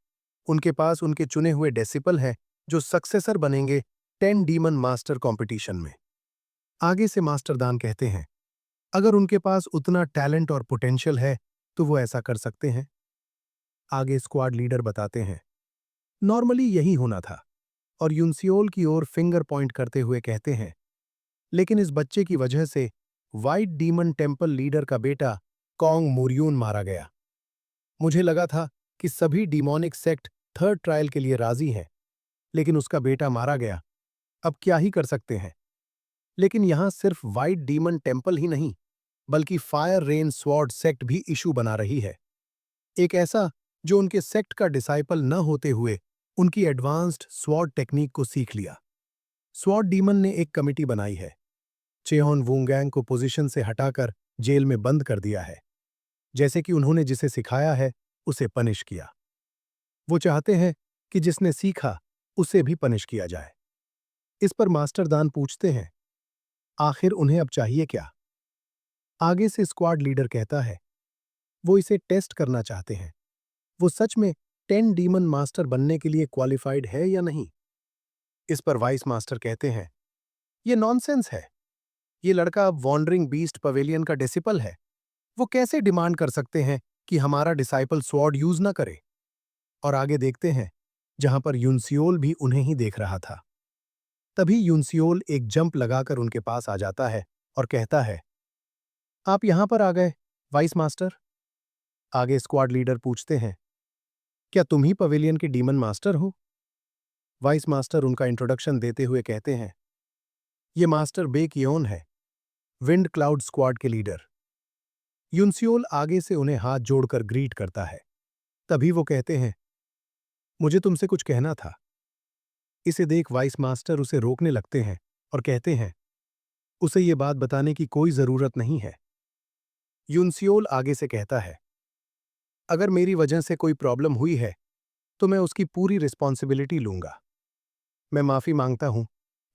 Speaker 1: उनके पास उनके चुने हुए डेसिपल हैं जो सक्सेसर बनेंगे 10 डीमन मास्टर कंपटीशन में। आगे से मास्टर दान कहते हैं, अगर उनके पास उतना टैलेंट और पोटेंशियल है तो वो ऐसा कर सकते हैं। आगे स्क्वाड लीडर बताते हैं, नॉर्मली यही होना था। और यूनसियोल की ओर फिंगर पॉइंट करते हुए कहते हैं, लेकिन इस बच्चे की वजह से वाइट डीमन टेम्पल लीडर का बेटा कॉन्ग मुरियून मारा गया। मुझे लगा था कि सभी डिमोनिक सेक्ट थर्ड ट्रायल के लिए राजी हैं, लेकिन उसका बेटा मारा गया। अब क्या ही कर सकते हैं? लेकिन यहां सिर्फ वाइट डीमन टेम्पल ही नहीं, बल्कि फायर रेन स्वॉर्ड सेक्ट भी इशू बना रही है। एक ऐसा जो उनके सेक्ट का डिसाइपल न होते हुए उनकी एडवांस्ड स्वॉर्ड टेक्निक को सीख लिया। स्वॉर्ड डीमन ने एक कमिटी बनाई है। चेहोन वूंगैंग को पोजीशन से हटाकर जेल में बंद कर दिया है। जैसे कि उन्होंने जिसे सिखाया है उसे पनिश किया। वो चाहते हैं कि जिसने सीखा उसे भी पनिश किया जाए। इस पर मास्टर दान पूछते हैं, आखिर उन्हें अब चाहिए क्या? आगे से स्क्वाड लीडर कहता है, वो इसे टेस्ट करना चाहते हैं। वो सच में 10 डीमन मास्टर बनने के लिए क्वालिफाइड है या नहीं? इस पर वाइस मास्टर कहते हैं, ये नॉनसेंस है। ये लड़का अब वॉन्डरिंग बीस्ट पवेलियन का डिसिपल है। वो कैसे डिमांड कर सकते हैं कि हमारा डिसाइपल स्वॉर्ड यूज ना करे? और आगे देखते हैं, जहां पर यूनसियोल भी उन्हें ही देख रहा था। तभी यूनसियोल एक जंप लगाकर उनके पास आ जाता है और कहता है, आप यहां पर आ गए, वाइस मास्टर? आगे स्क्वाड लीडर पूछते हैं, क्या तुम ही पवेलियन के डीमन मास्टर हो? वाइस मास्टर उनका इंट्रोडक्शन देते हुए कहते हैं, ये मास्टर बेकियोन है, विंड क्लाउड स्क्वाड के लीडर। यूनसियोल आगे से उन्हें हाथ जोड़कर ग्रीट करता है। तभी वो कहते हैं, मुझे तुमसे कुछ कहना था। इसे देख वाइस मास्टर उसे रोकने लगते हैं और कहते हैं, उसे ये बात बताने की कोई जरूरत नहीं है। यूनसियोल आगे से कहता है, अगर मेरी वजह से कोई प्रॉब्लम हुई है तो मैं उसकी पूरी रिस्पॉन्सिबिलिटी लूंगा। मैं माफी मांगता हूं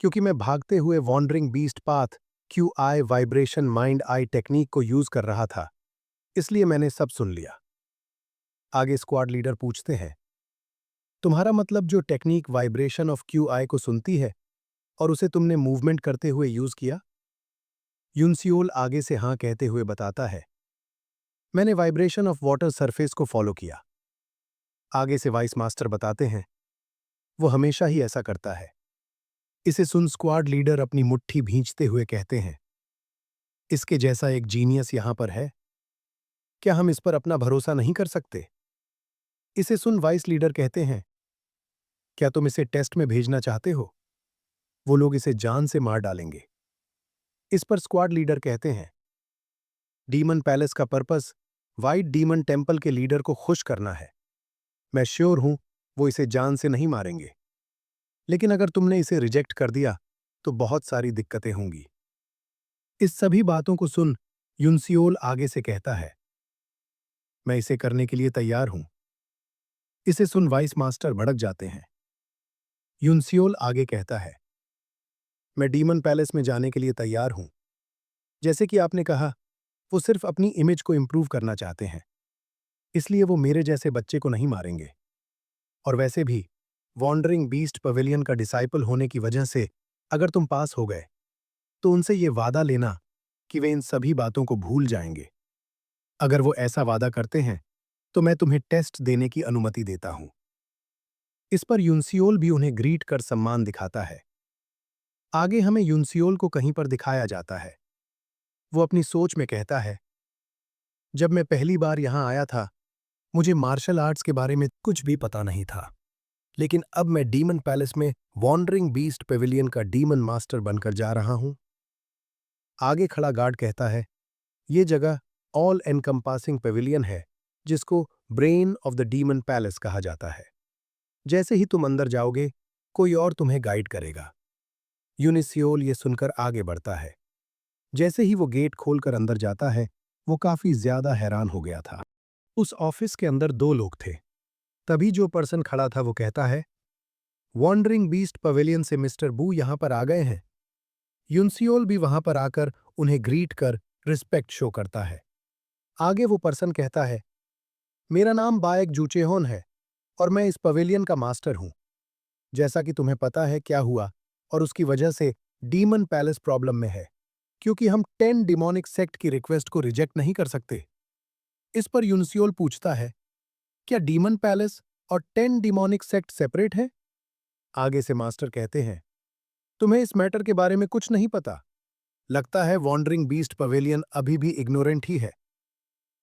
Speaker 1: क्योंकि मैं भागते हुए wandering beast path QI vibration mind eye technique को यूज कर रहा था, इसलिए मैंने सब सुन लिया। आगे स्क्वाड लीडर पूछते हैं, तुम्हारा मतलब जो टेक्निक वाइब्रेशन ऑफ QI को सुनती है और उसे तुमने मूवमेंट करते हुए यूज किया? यूनसियोल आगे से हाँ कहते हुए बताता है, मैंने वाइब्रेशन ऑफ वाटर सरफेस को फॉलो किया। आगे से वाइस मास्टर बताते हैं, वो हमेशा ही ऐसा करता है। इसे सुन स्क्वाड लीडर अपनी मुट्ठी भींचते हुए कहते हैं, इसके जैसा एक जीनियस यहां पर है, क्या हम इस पर अपना भरोसा नहीं कर सकते? इसे सुन वाइस लीडर कहते हैं, क्या तुम इसे टेस्ट में भेजना चाहते हो? वो लोग इसे जान से मार डालेंगे। इस पर स्क्वाड लीडर कहते हैं, डीमन पैलेस का पर्पस वाइट डीमन टेम्पल के लीडर को खुश करना है। मैं श्योर हूं वो इसे जान से नहीं मारेंगे, लेकिन अगर तुमने इसे रिजेक्ट कर दिया तो बहुत सारी दिक्कतें होंगी। इस सभी बातों को सुन युनसियोल आगे से कहता है, मैं इसे करने के लिए तैयार हूं। इसे सुन वाइस मास्टर भड़क जाते हैं। युनसियोल आगे कहता है, मैं डीमन पैलेस में जाने के लिए तैयार हूं। जैसे कि आपने कहा, वो सिर्फ अपनी इमेज को इंप्रूव करना चाहते हैं, इसलिए वो मेरे जैसे बच्चे को नहीं मारेंगे। और वैसे भी वॉन्डरिंग बीस्ट पवेलियन का डिसाइपल होने की वजह से अगर तुम पास हो गए तो उनसे ये वादा लेना कि वे इन सभी बातों को भूल जाएंगे। अगर वो ऐसा वादा करते हैं तो मैं तुम्हें टेस्ट देने की अनुमति देता हूं। इस पर युनसियोल भी उन्हें ग्रीट कर सम्मान दिखाता है। आगे हमें युनसियोल को कहीं पर दिखाया जाता है। वो अपनी सोच में कहता है, जब मैं पहली बार यहां आया था मुझे मार्शल आर्ट्स के बारे में कुछ भी पता नहीं था, लेकिन अब मैं डीमन पैलेस में वॉन्डरिंग बीस्ट पेविलियन का डीमन मास्टर बनकर जा रहा हूं। आगे खड़ा गार्ड कहता है, ये जगह ऑल एनकम्पासिंग पेविलियन है जिसको brain of the demon palace कहा जाता है। जैसे ही तुम अंदर जाओगे कोई और तुम्हें गाइड करेगा। यूनिसियोल ये सुनकर आगे बढ़ता है। जैसे ही वो गेट खोलकर अंदर जाता है वो काफी ज्यादा हैरान हो गया था। उस ऑफिस के अंदर दो लोग थे। तभी जो पर्सन खड़ा था वो कहता है, वॉन्डरिंग बीस्ट पवेलियन से मिस्टर बू यहां पर आ गए हैं। युनसियोल भी वहां पर आकर उन्हें ग्रीट कर रिस्पेक्ट शो करता है। आगे वो पर्सन कहता है, मेरा नाम बाएक जूचेहोन है और मैं इस पवेलियन का मास्टर हूं। जैसा कि तुम्हें पता है क्या हुआ और उसकी वजह से डीमन पैलेस प्रॉब्लम में है, क्योंकि हम 10 डिमोनिक सेक्ट की रिक्वेस्ट को रिजेक्ट नहीं कर सकते। इस पर यूनसियोल पूछता है, क्या डीमन पैलेस और 10 डिमोनिक सेक्ट सेपरेट है? आगे से मास्टर कहते हैं, तुम्हें इस मैटर के बारे में कुछ नहीं पता। लगता है वॉन्डरिंग बीस्ट पवेलियन अभी भी इग्नोरेंट ही है।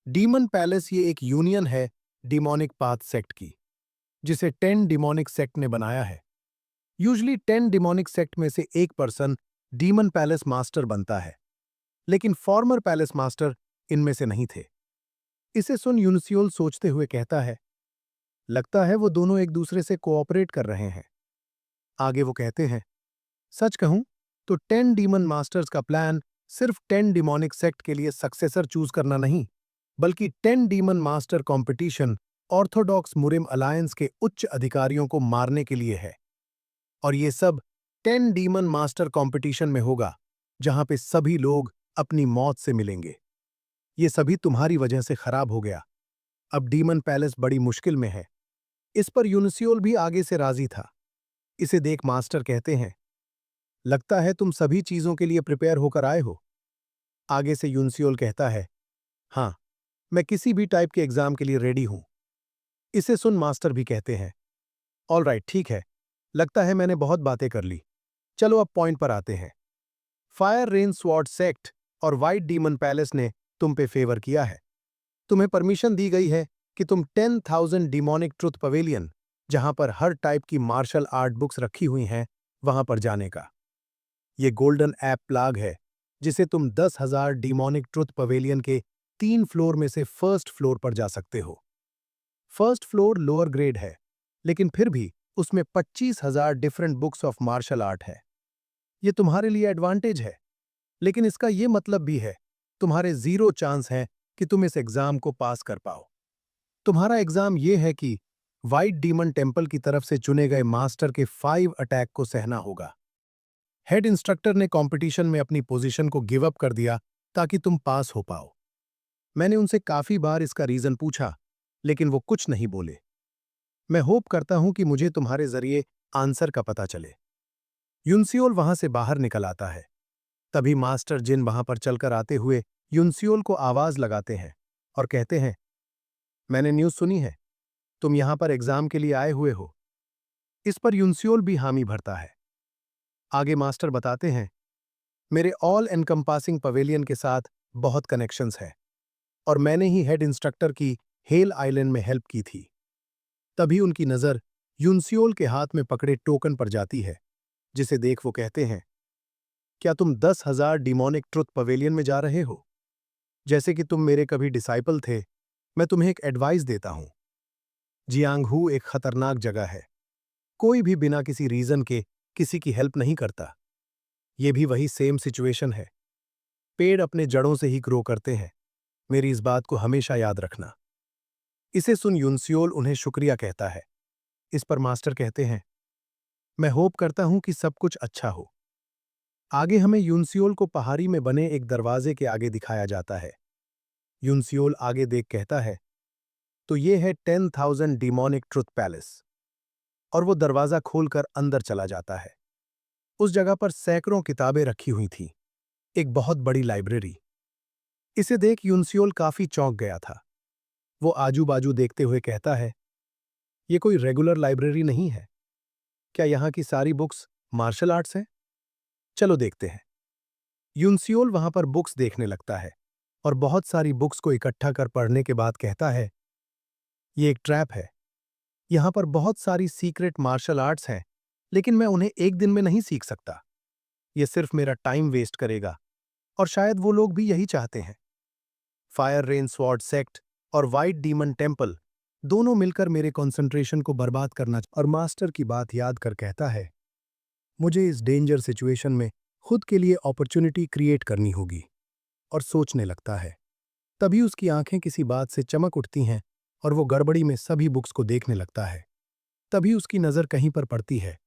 Speaker 1: डीमन पैलेस ये एक यूनियन है डिमोनिक पाथ सेक्ट की, जिसे 10 डिमोनिक सेक्ट ने बनाया है। यूजली 10 डिमोनिक सेक्ट में से एक पर्सन डीमन पैलेस मास्टर बनता है, लेकिन फॉर्मर पैलेस मास्टर इनमें से नहीं थे। इसे सुन यूनसियोल सोचते हुए कहता है, लगता है वो दोनों एक दूसरे से कोऑपरेट कर रहे हैं। आगे वो कहते हैं, सच कहूं तो 10 डीमन मास्टर्स का प्लान सिर्फ 10 डिमोनिक सेक्ट के लिए सक्सेसर चूज करना नहीं, बल्कि 10 demon master competition orthodox murim alliance के उच्च अधिकारियों को मारने के लिए है। और ये सब 10 डीमन मास्टर कंपटीशन में होगा, जहां पे सभी लोग अपनी मौत से मिलेंगे। ये सभी तुम्हारी वजह से खराब हो गया। अब डीमन पैलेस बड़ी मुश्किल में है। इस पर यूनसियोल भी आगे से राजी था। इसे देख मास्टर कहते हैं, लगता है तुम सभी चीजों के लिए प्रिपेयर होकर आए हो। आगे से यूनसियोल कहता है, हाँ, मैं किसी भी टाइप के एग्जाम के लिए रेडी हूं। इसे सुन मास्टर भी कहते हैं, ऑल राइट, ठीक है, लगता है मैंने बहुत बातें कर ली। चलो अब पॉइंट पर आते हैं। फायर रेन स्वॉर्ड सेक्ट और व्हाइट डीमन पैलेस ने तुम पे फेवर किया है। तुम्हें परमिशन दी गई है कि तुम 10,000 डिमोनिक ट्रुथ पवेलियन, जहां पर हर टाइप की मार्शल आर्ट बुक्स रखी हुई हैं, वहां पर जाने का। ये गोल्डन ऐप प्लाग है जिसे तुम 10,000 डिमोनिक ट्रुथ पवेलियन के 3 फ्लोर में से फर्स्ट फ्लोर पर जा सकते हो। फर्स्ट फ्लोर लोअर ग्रेड है, लेकिन फिर भी उसमें 25,000 different books of martial art है। ये तुम्हारे लिए एडवांटेज है, लेकिन इसका ये मतलब भी है, तुम्हारे 0 चांस हैं कि तुम इस एग्जाम को पास कर पाओ। तुम्हारा एग्जाम ये है कि व्हाइट डीमन टेम्पल की तरफ से चुने गए मास्टर के 5 अटैक को सहना होगा। हेड इंस्ट्रक्टर ने कंपटीशन में अपनी पोजीशन को गिव अप कर दिया ताकि तुम पास हो पाओ। मैंने उनसे काफी बार इसका रीजन पूछा, लेकिन वो कुछ नहीं बोले। मैं होप करता हूं कि मुझे तुम्हारे जरिए आंसर का पता चले। युनसियोल वहां से बाहर निकल आता है। तभी मास्टर जिन वहां पर चलकर आते हुए युनसियोल को आवाज लगाते हैं और कहते हैं, मैंने न्यूज़ सुनी है, तुम यहां पर एग्जाम के लिए आए हुए हो। इस पर युनसियोल भी हामी भरता है। आगे मास्टर बताते हैं, मेरे ऑल एनकम्पासिंग पवेलियन के साथ बहुत कनेक्शंस हैं और मैंने ही हेड इंस्ट्रक्टर की हेल आइलैंड में हेल्प की थी। तभी उनकी नज़र युनसियोल के हाथ में पकड़े टोकन पर जाती है, जिसे देख वो कहते हैं, क्या तुम 10,000 डिमोनिक ट्रुथ पवेलियन में जा रहे हो? जैसे कि तुम मेरे कभी डिसाइपल थे, मैं तुम्हें एक एडवाइस देता हूं। जियांगहू एक खतरनाक जगह है। कोई भी बिना किसी रीजन के किसी की हेल्प नहीं करता। ये भी वही सेम सिचुएशन है। पेड़ अपने जड़ों से ही ग्रो करते हैं। मेरी इस बात को हमेशा याद रखना। इसे सुन युनसियोल उन्हें शुक्रिया कहता है। इस पर मास्टर कहते हैं, मैं होप करता हूं कि सब कुछ अच्छा हो। आगे हमें युनसियोल को पहाड़ी में बने एक दरवाजे के आगे दिखाया जाता है। युनसियोल आगे देख कहता है, तो ये है 10,000 डिमोनिक ट्रुथ पैलेस। और वो दरवाजा खोलकर अंदर चला जाता है। उस जगह पर सैकड़ों किताबें रखी हुई थीं, एक बहुत बड़ी लाइब्रेरी। इसे देख युनसियोल काफी चौंक गया था। वो आजू बाजू देखते हुए कहता है, ये कोई रेगुलर लाइब्रेरी नहीं है। क्या यहाँ की सारी बुक्स मार्शल आर्ट्स हैं? चलो देखते हैं। युनसियोल वहां पर बुक्स देखने लगता है और बहुत सारी बुक्स को इकट्ठा कर पढ़ने के बाद कहता है, ये एक ट्रैप है। यहाँ पर बहुत सारी सीक्रेट मार्शल आर्ट्स हैं, लेकिन मैं उन्हें एक दिन में नहीं सीख सकता। ये सिर्फ मेरा टाइम वेस्ट करेगा और शायद वो लोग भी यही चाहते हैं। फायर रेन स्वॉर्ड सेक्ट और वाइट डीमन टेम्पल दोनों मिलकर मेरे कंसंट्रेशन को बर्बाद करना। और मास्टर की बात याद कर कहता है, मुझे इस डेंजर सिचुएशन में खुद के लिए अपॉर्चुनिटी क्रिएट करनी होगी। और सोचने लगता है। तभी उसकी आंखें किसी बात से चमक उठती हैं और वो गड़बड़ी में सभी बुक्स को देखने लगता है। तभी उसकी नज़र कहीं पर पड़ती है।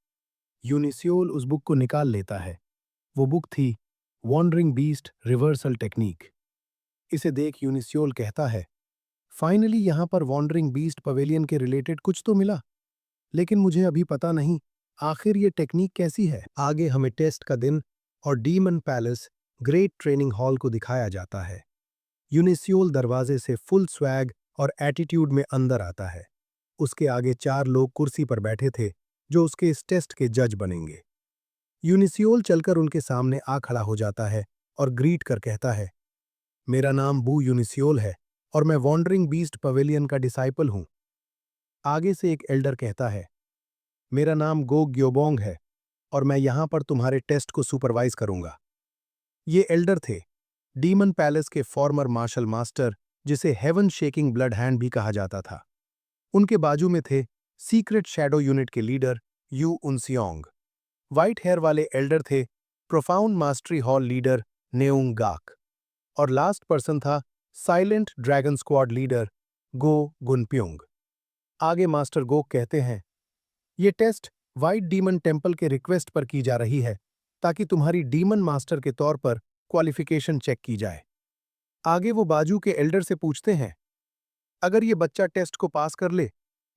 Speaker 1: यूनिसियोल उस बुक को निकाल लेता है। वो बुक थी वॉन्डरिंग बीस्ट रिवर्सल टेक्निक। इसे देख यूनिसियोल कहता है, फाइनली यहां पर वॉन्डरिंग बीस्ट पवेलियन के रिलेटेड कुछ तो मिला, लेकिन मुझे अभी पता नहीं आखिर ये टेक्निक कैसी है। आगे हमें टेस्ट का दिन और demon palace great training hall को दिखाया जाता है। यूनिसियोल दरवाजे से फुल स्वैग और एटीट्यूड में अंदर आता है। उसके आगे 4 लोग कुर्सी पर बैठे थे, जो उसके इस टेस्ट के जज बनेंगे। यूनिसियोल चलकर उनके सामने आ खड़ा हो जाता है और ग्रीट कर कहता है, मेरा नाम बू यूनिसियोल है और मैं वॉन्डरिंग बीस्ट पवेलियन का डिसाइपल हूं। आगे से एक एल्डर कहता है, मेरा नाम गो ग्योबोंग है और मैं यहां पर तुम्हारे टेस्ट को सुपरवाइज करूंगा। ये एल्डर थे डीमन पैलेस के फॉर्मर मार्शल मास्टर, जिसे हेवन शेकिंग ब्लड हैंड भी कहा जाता था। उनके बाजू में थे सीक्रेट शैडो यूनिट के लीडर यू उनसियोंग। व्हाइट हेयर वाले एल्डर थे प्रोफाउंड मास्टरी हॉल लीडर नेउंग गाक। और लास्ट पर्सन था साइलेंट ड्रैगन स्क्वाड लीडर गो गुनप्योंग। आगे मास्टर गो कहते हैं, ये टेस्ट व्हाइट डीमन टेम्पल के रिक्वेस्ट पर की जा रही है, ताकि तुम्हारी डीमन मास्टर के तौर पर क्वालिफिकेशन चेक की जाए। आगे वो बाजू के एल्डर से पूछते हैं, अगर ये बच्चा टेस्ट को पास कर ले,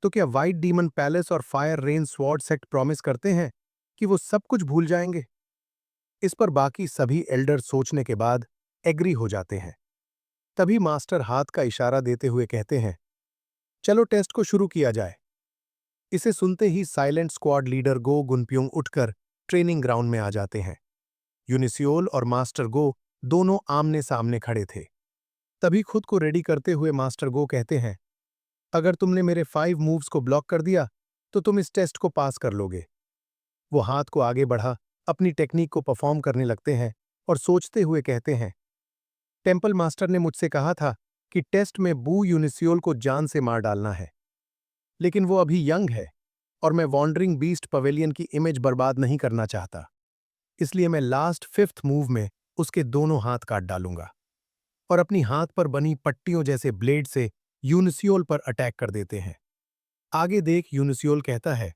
Speaker 1: तो क्या व्हाइट डीमन पैलेस और fire rain sword sect promise करते हैं कि वो सब कुछ भूल जाएंगे? इस पर बाकी सभी एल्डर सोचने के बाद एग्री हो जाते हैं। तभी मास्टर हाथ का इशारा देते हुए कहते हैं, चलो टेस्ट को शुरू किया जाए। इसे सुनते ही साइलेंट स्क्वाड लीडर गो गुनप्योंग उठकर ट्रेनिंग ग्राउंड में आ जाते हैं। यूनिसियोल और मास्टर गो दोनों आमने सामने खड़े थे। तभी खुद को रेडी करते हुए मास्टर गो कहते हैं, अगर तुमने मेरे 5 मूव्स को ब्लॉक कर दिया, तो तुम इस टेस्ट को पास कर लोगे। वो हाथ को आगे बढ़ा अपनी टेक्निक को परफॉर्म करने लगते हैं और सोचते हुए कहते हैं, टेम्पल मास्टर ने मुझसे कहा था कि टेस्ट में बू यूनिसियोल को जान से मार डालना है, लेकिन वो अभी यंग है और मैं वॉन्डरिंग बीस्ट पवेलियन की इमेज बर्बाद नहीं करना चाहता। इसलिए मैं लास्ट 5th मूव में उसके दोनों हाथ काट डालूंगा और अपनी हाथ पर बनी पट्टियों जैसे ब्लेड से यूनिसियोल पर अटैक कर देते हैं। आगे देख यूनिसियोल कहता है,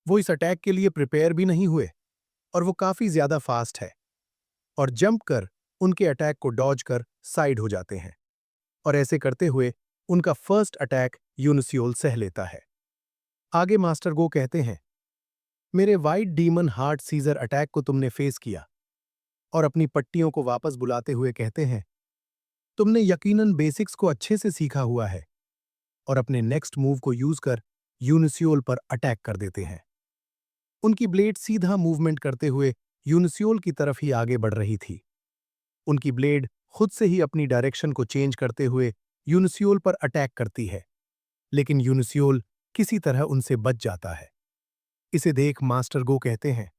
Speaker 1: वो इस अटैक के लिए प्रिपेयर भी नहीं हुए और वो काफी ज्यादा फास्ट है, और जंप कर उनके अटैक को डॉज कर साइड हो जाते हैं। और ऐसे करते हुए उनका फर्स्ट अटैक यूनिसियोल सह लेता है। आगे मास्टर गो कहते हैं, मेरे white demon heart seizure attack को तुमने फेस किया और अपनी पट्टियों को वापस बुलाते हुए कहते हैं, तुमने यकीनन बेसिक्स को अच्छे से सीखा हुआ है और अपने नेक्स्ट मूव को यूज कर यूनिसियोल पर अटैक कर देते हैं। उनकी ब्लेड सीधा मूवमेंट करते हुए यूनिसियोल की तरफ ही आगे बढ़ रही थी। उनकी ब्लेड खुद से ही अपनी डायरेक्शन को चेंज करते हुए यूनिसियोल पर अटैक करती है, लेकिन यूनिसियोल किसी तरह उनसे बच जाता है। इसे देख मास्टर गो कहते हैं,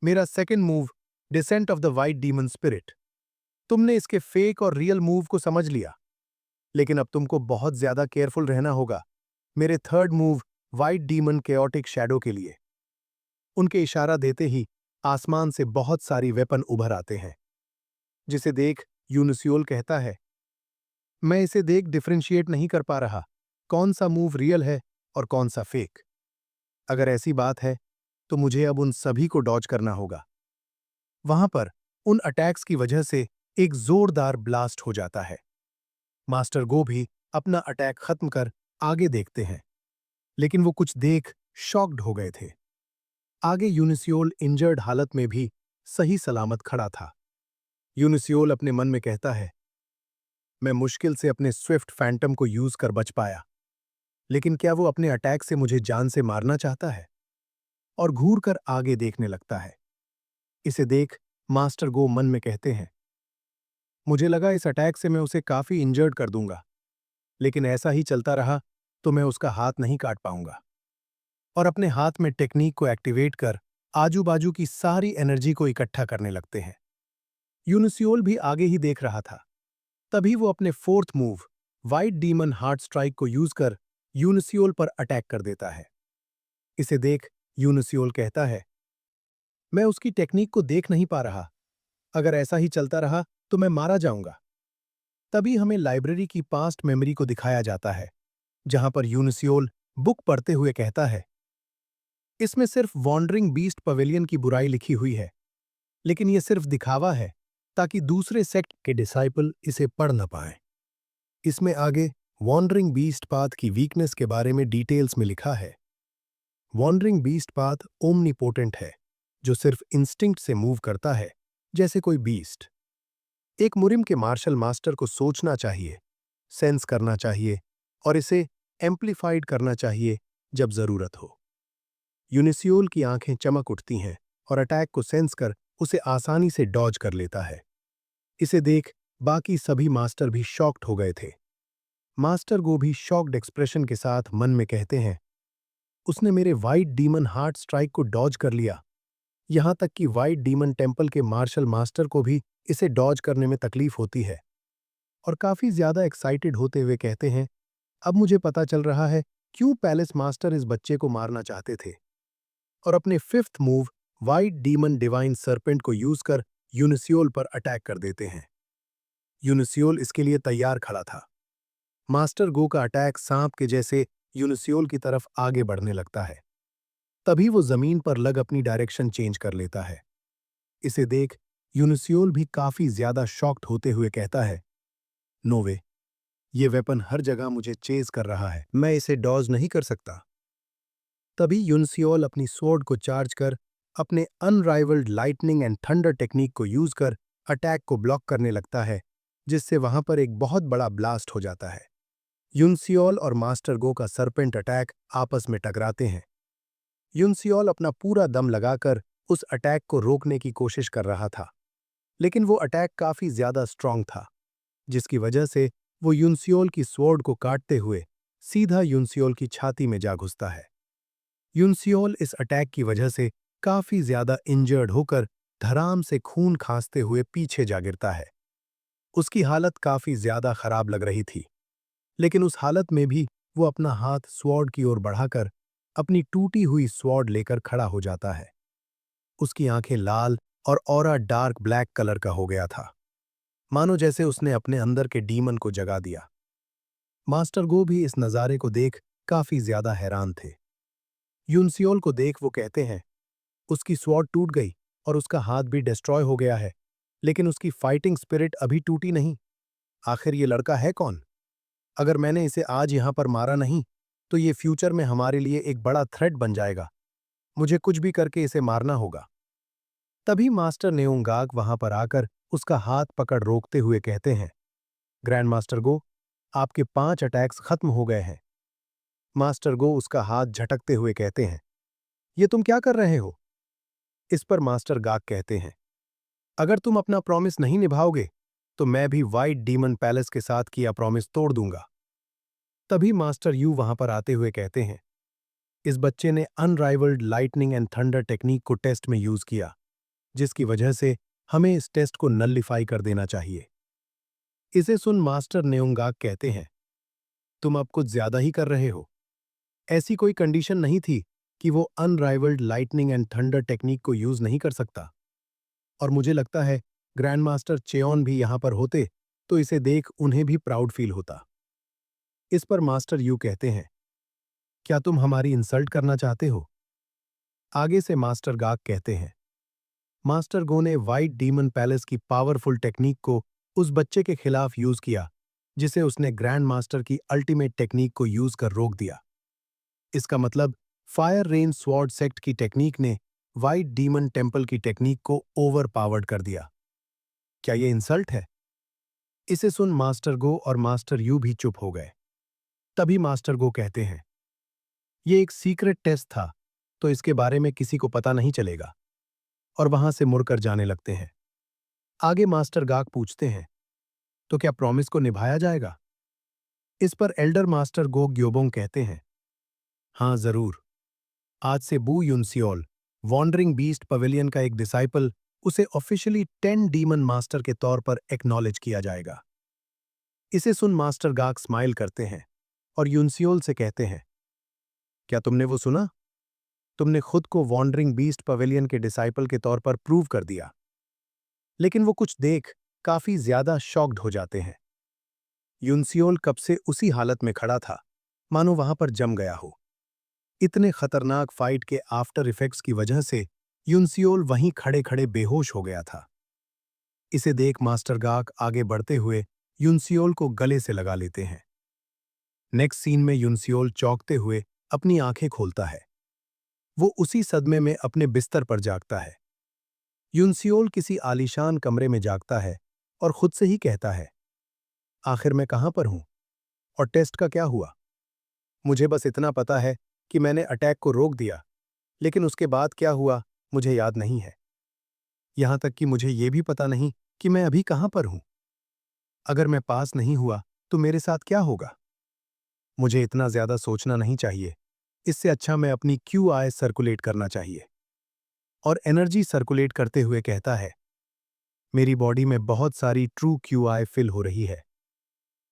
Speaker 1: मेरा second move, descent of the white demon spirit, तुमने इसके फेक और रियल मूव को समझ लिया, लेकिन अब तुमको बहुत ज्यादा केयरफुल रहना होगा मेरे third move, white demon chaotic shadow के लिए। उनके इशारा देते ही आसमान से बहुत सारी वेपन उभर आते हैं, जिसे देख यूनिसियोल कहता है, मैं इसे देख डिफरेंशिएट नहीं कर पा रहा, कौन सा मूव रियल है और कौन सा फेक। अगर ऐसी बात है तो मुझे अब उन सभी को डॉज करना होगा। वहां पर उन अटैक्स की वजह से एक जोरदार ब्लास्ट हो जाता है। मास्टर गो भी अपना अटैक खत्म कर आगे देखते हैं, लेकिन वो कुछ देख शॉक्ड हो गए थे। आगे यूनिसियोल इंजर्ड हालत में भी सही सलामत खड़ा था। यूनिसियोल अपने मन में कहता है, मैं मुश्किल से अपने स्विफ्ट फैंटम को यूज कर बच पाया, लेकिन क्या वो अपने अटैक से मुझे जान से मारना चाहता है? और घूर कर आगे देखने लगता है। इसे देख मास्टर गो मन में कहते हैं, मुझे लगा इस अटैक से मैं उसे काफी इंजर्ड कर दूंगा, लेकिन ऐसा ही चलता रहा तो मैं उसका हाथ नहीं काट पाऊंगा। और अपने हाथ में टेक्निक को एक्टिवेट कर आजू बाजू की सारी एनर्जी को इकट्ठा करने लगते हैं। यूनिसियोल भी आगे ही देख रहा था। तभी वो अपने fourth move, white demon heart strike को यूज कर यूनिसियोल पर अटैक कर देता है। इसे देख यूनिसियोल कहता है, मैं उसकी टेक्निक को देख नहीं पा रहा, अगर ऐसा ही चलता रहा तो मैं मारा जाऊंगा। तभी हमें लाइब्रेरी की पास्ट मेमोरी को दिखाया जाता है, जहां पर यूनिसियोल बुक पढ़ते हुए कहता है, इसमें सिर्फ वॉन्डरिंग बीस्ट पवेलियन की बुराई लिखी हुई है, लेकिन यह सिर्फ दिखावा है ताकि दूसरे सेक्ट के डिसाइपल इसे पढ़ न पाएं। इसमें आगे वॉन्डरिंग बीस्ट पाथ की वीकनेस के बारे में डिटेल्स में लिखा है। वॉन्डरिंग बीस्ट पाथ ओमनीपोटेंट है, जो सिर्फ इंस्टिंक्ट से मूव करता है, जैसे कोई बीस्ट। एक मुरिम के मार्शल मास्टर को सोचना चाहिए, सेंस करना चाहिए और इसे एम्प्लीफाइड करना चाहिए जब जरूरत हो। यूनिसियोल की आंखें चमक उठती हैं और अटैक को सेंस कर उसे आसानी से डॉज कर लेता है। इसे देख बाकी सभी मास्टर भी शॉक्ड हो गए थे। मास्टर गो भी शॉक्ड एक्सप्रेशन के साथ मन में कहते हैं, उसने मेरे वाइट डीमन हार्ट स्ट्राइक को डॉज कर लिया। यहां तक कि वाइट डीमन टेम्पल के मार्शल मास्टर को भी इसे डॉज करने में तकलीफ होती है। और काफी ज्यादा एक्साइटेड होते हुए कहते हैं, अब मुझे पता चल रहा है क्यों पैलेस मास्टर इस बच्चे को मारना चाहते थे। और अपने fifth move, white demon divine serpent को यूज कर यूनिसियोल पर अटैक कर देते हैं। यूनिसियोल इसके लिए तैयार खड़ा था। मास्टर गो का अटैक सांप के जैसे यूनिसियोल की तरफ आगे बढ़ने लगता है। तभी वो जमीन पर लग अपनी डायरेक्शन चेंज कर लेता है। इसे देख यूनिसियोल भी काफी ज्यादा शॉक्ड होते हुए कहता है, नो वे, ये वेपन हर जगह मुझे चेज कर रहा है, मैं इसे डॉज नहीं कर सकता। तभी यूनिसियोल अपनी स्वॉर्ड को चार्ज कर अपने unrivalled lightning and thunder technique को यूज कर अटैक को ब्लॉक करने लगता है, जिससे वहां पर एक बहुत बड़ा ब्लास्ट हो जाता है। यूनिसियोल और मास्टर गो का सरपेंट अटैक आपस में टकराते हैं। यूनिसियोल अपना पूरा दम लगाकर उस अटैक को रोकने की कोशिश कर रहा था, लेकिन वो अटैक काफी ज्यादा स्ट्रांग था, जिसकी वजह से वो यूनिसियोल की स्वॉर्ड को काटते हुए सीधा यूनिसियोल की छाती में जा घुसता है। यूनिसियोल इस अटैक की वजह से काफी ज्यादा इंजर्ड होकर धराम से खून खांसते हुए पीछे जा गिरता है। उसकी हालत काफी ज्यादा खराब लग रही थी, लेकिन उस हालत में भी वो अपना हाथ स्वॉर्ड की ओर बढ़ाकर अपनी टूटी हुई स्वॉर्ड लेकर खड़ा हो जाता है। उसकी आंखें लाल और ऑरा डार्क ब्लैक कलर का हो गया था, मानो जैसे उसने अपने अंदर के डीमन को जगा दिया। मास्टर गो भी इस नज़ारे को देख काफी ज्यादा हैरान थे। यूनसियोल को देख वो कहते हैं, उसकी स्वॉर्ड टूट गई और उसका हाथ भी डिस्ट्रॉय हो गया है, लेकिन उसकी फाइटिंग स्पिरिट अभी टूटी नहीं। आखिर ये लड़का है कौन? अगर मैंने इसे आज यहां पर मारा नहीं तो ये फ्यूचर में हमारे लिए एक बड़ा थ्रेट बन जाएगा। मुझे कुछ भी करके इसे मारना होगा। तभी मास्टर नेउंगाक वहां पर आकर उसका हाथ पकड़ रोकते हुए कहते हैं, ग्रैंड मास्टर गो, आपके 5 अटैक्स खत्म हो गए हैं। मास्टर गो उसका हाथ झटकते हुए कहते हैं, ये तुम क्या कर रहे हो? इस पर मास्टर गाक कहते हैं, अगर तुम अपना प्रॉमिस नहीं निभाओगे तो मैं भी व्हाइट डीमन पैलेस के साथ किया प्रॉमिस तोड़ दूंगा। तभी मास्टर यू वहां पर आते हुए कहते हैं, इस बच्चे ने unrivalled lightning and thunder technique को टेस्ट में यूज किया, जिसकी वजह से हमें इस टेस्ट को नल्लीफाई कर देना चाहिए। इसे सुन मास्टर नेउंगाक कहते हैं, तुम अब कुछ ज्यादा ही कर रहे हो। ऐसी कोई कंडीशन नहीं थी कि वो unrivalled lightning and thunder technique को यूज नहीं कर सकता। और मुझे लगता है ग्रैंड मास्टर चेओन भी यहां पर होते तो इसे देख उन्हें भी प्राउड फील होता। इस पर मास्टर यू कहते हैं, क्या तुम हमारी इंसल्ट करना चाहते हो? आगे से मास्टर गाक कहते हैं, मास्टर गो ने व्हाइट डीमन पैलेस की पावरफुल टेक्निक को उस बच्चे के खिलाफ यूज किया, जिसे उसने ग्रैंड मास्टर की अल्टीमेट टेक्निक को यूज कर रोक दिया। इसका मतलब फायर रेन स्वॉर्ड सेक्ट की टेक्निक ने व्हाइट डीमन टेम्पल की टेक्निक को ओवर पावर्ड कर दिया। क्या ये इंसल्ट है? इसे सुन मास्टर गो और मास्टर यू भी चुप हो गए। तभी मास्टर गो कहते हैं, ये एक सीक्रेट टेस्ट था, तो इसके बारे में किसी को पता नहीं चलेगा। और वहां से मुड़कर जाने लगते हैं। आगे मास्टर गाक पूछते हैं, तो क्या प्रॉमिस को निभाया जाएगा? इस पर एल्डर मास्टर गो ग्योबोंग कहते हैं, हाँ जरूर। आज से बू युनसियोल, वॉन्डरिंग बीस्ट पवेलियन का एक डिसाइपल, उसे ऑफिशियली 10 डीमन मास्टर के तौर पर एक्नॉलेज किया जाएगा। इसे सुन मास्टर गाक स्माइल करते हैं और युनसियोल से कहते हैं, क्या तुमने वो सुना? तुमने खुद को वॉन्डरिंग बीस्ट पवेलियन के डिसाइपल के तौर पर प्रूव कर दिया। लेकिन वो कुछ देख काफी ज्यादा शॉक्ड हो जाते हैं। युनसियोल कब से उसी हालत में खड़ा था, मानो वहां पर जम गया हो। इतने खतरनाक फाइट के आफ्टर इफेक्ट्स की वजह से युनसियोल वहीं खड़े खड़े बेहोश हो गया था। इसे देख मास्टर गाक आगे बढ़ते हुए युनसियोल को गले से लगा लेते हैं। नेक्स्ट सीन में युनसियोल चौंकते हुए अपनी आंखें खोलता है। वो उसी सदमे में अपने बिस्तर पर जागता है। युनसियोल किसी आलीशान कमरे में जागता है और खुद से ही कहता है, आखिर मैं कहां पर हूं और टेस्ट का क्या हुआ? मुझे बस इतना पता है कि मैंने अटैक को रोक दिया, लेकिन उसके बाद क्या हुआ मुझे याद नहीं है। यहां तक कि मुझे ये भी पता नहीं कि मैं अभी कहां पर हूं। अगर मैं पास नहीं हुआ तो मेरे साथ क्या होगा? मुझे इतना ज्यादा सोचना नहीं चाहिए। इससे अच्छा मैं अपनी QI सर्कुलेट करना चाहिए। और एनर्जी सर्कुलेट करते हुए कहता है, मेरी बॉडी में बहुत सारी ट्रू QI फिल हो रही है।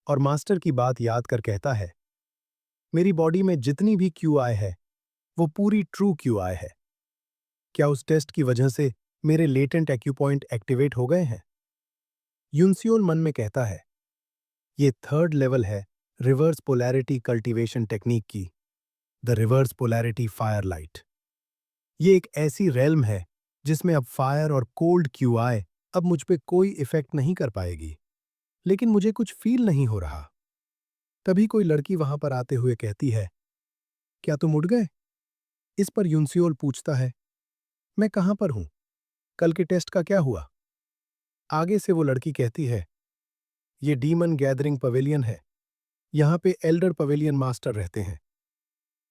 Speaker 1: और मास्टर की बात याद कर कहता है, मेरी बॉडी में जितनी भी QI है वो पूरी ट्रू QI है। क्या उस टेस्ट की वजह से मेरे लेटेंट एक्यूपॉइंट एक्टिवेट हो गए हैं? युनसियोल मन में कहता है, ये थर्ड लेवल है रिवर्स पोलैरिटी कल्टीवेशन टेक्निक की, the reverse polarity fire light. ये एक ऐसी रेल्म है जिसमें अब फायर और कोल्ड QI अब मुझ पे कोई इफेक्ट नहीं कर पाएगी। लेकिन मुझे कुछ फील नहीं हो रहा। तभी कोई लड़की वहां पर आते हुए कहती है, क्या तुम उठ गए? इस पर युनसियोल पूछता है, मैं कहां पर हूं? कल के टेस्ट का क्या हुआ? आगे से वो लड़की कहती है, ये डीमन गैदरिंग पवेलियन है। यहाँ पे एल्डर पवेलियन मास्टर रहते हैं।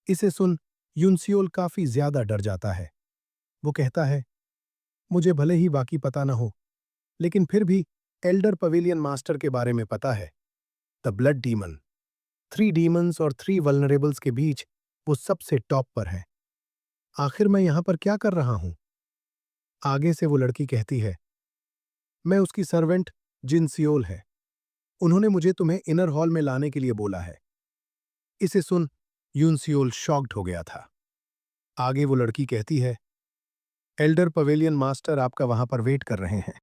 Speaker 1: इसे सुन युनसियोल काफी ज्यादा डर जाता है। वो कहता है, मुझे भले ही बाकी पता ना हो, लेकिन फिर भी एल्डर पवेलियन मास्टर के बारे में पता है। द ब्लड डीमन, 3 डीमंस और 3 वल्नरेबल्स के बीच वो सबसे टॉप पर है। आखिर मैं यहाँ पर क्या कर रहा हूँ? आगे से वो लड़की कहती है, मैं उसकी सर्वेंट जिनसियोल है। उन्होंने मुझे तुम्हें इनर हॉल में लाने के लिए बोला है। इसे सुन यूनसियोल शॉक्ड हो गया था। आगे वो लड़की कहती है, एल्डर पवेलियन मास्टर आपका वहां पर वेट कर रहे हैं।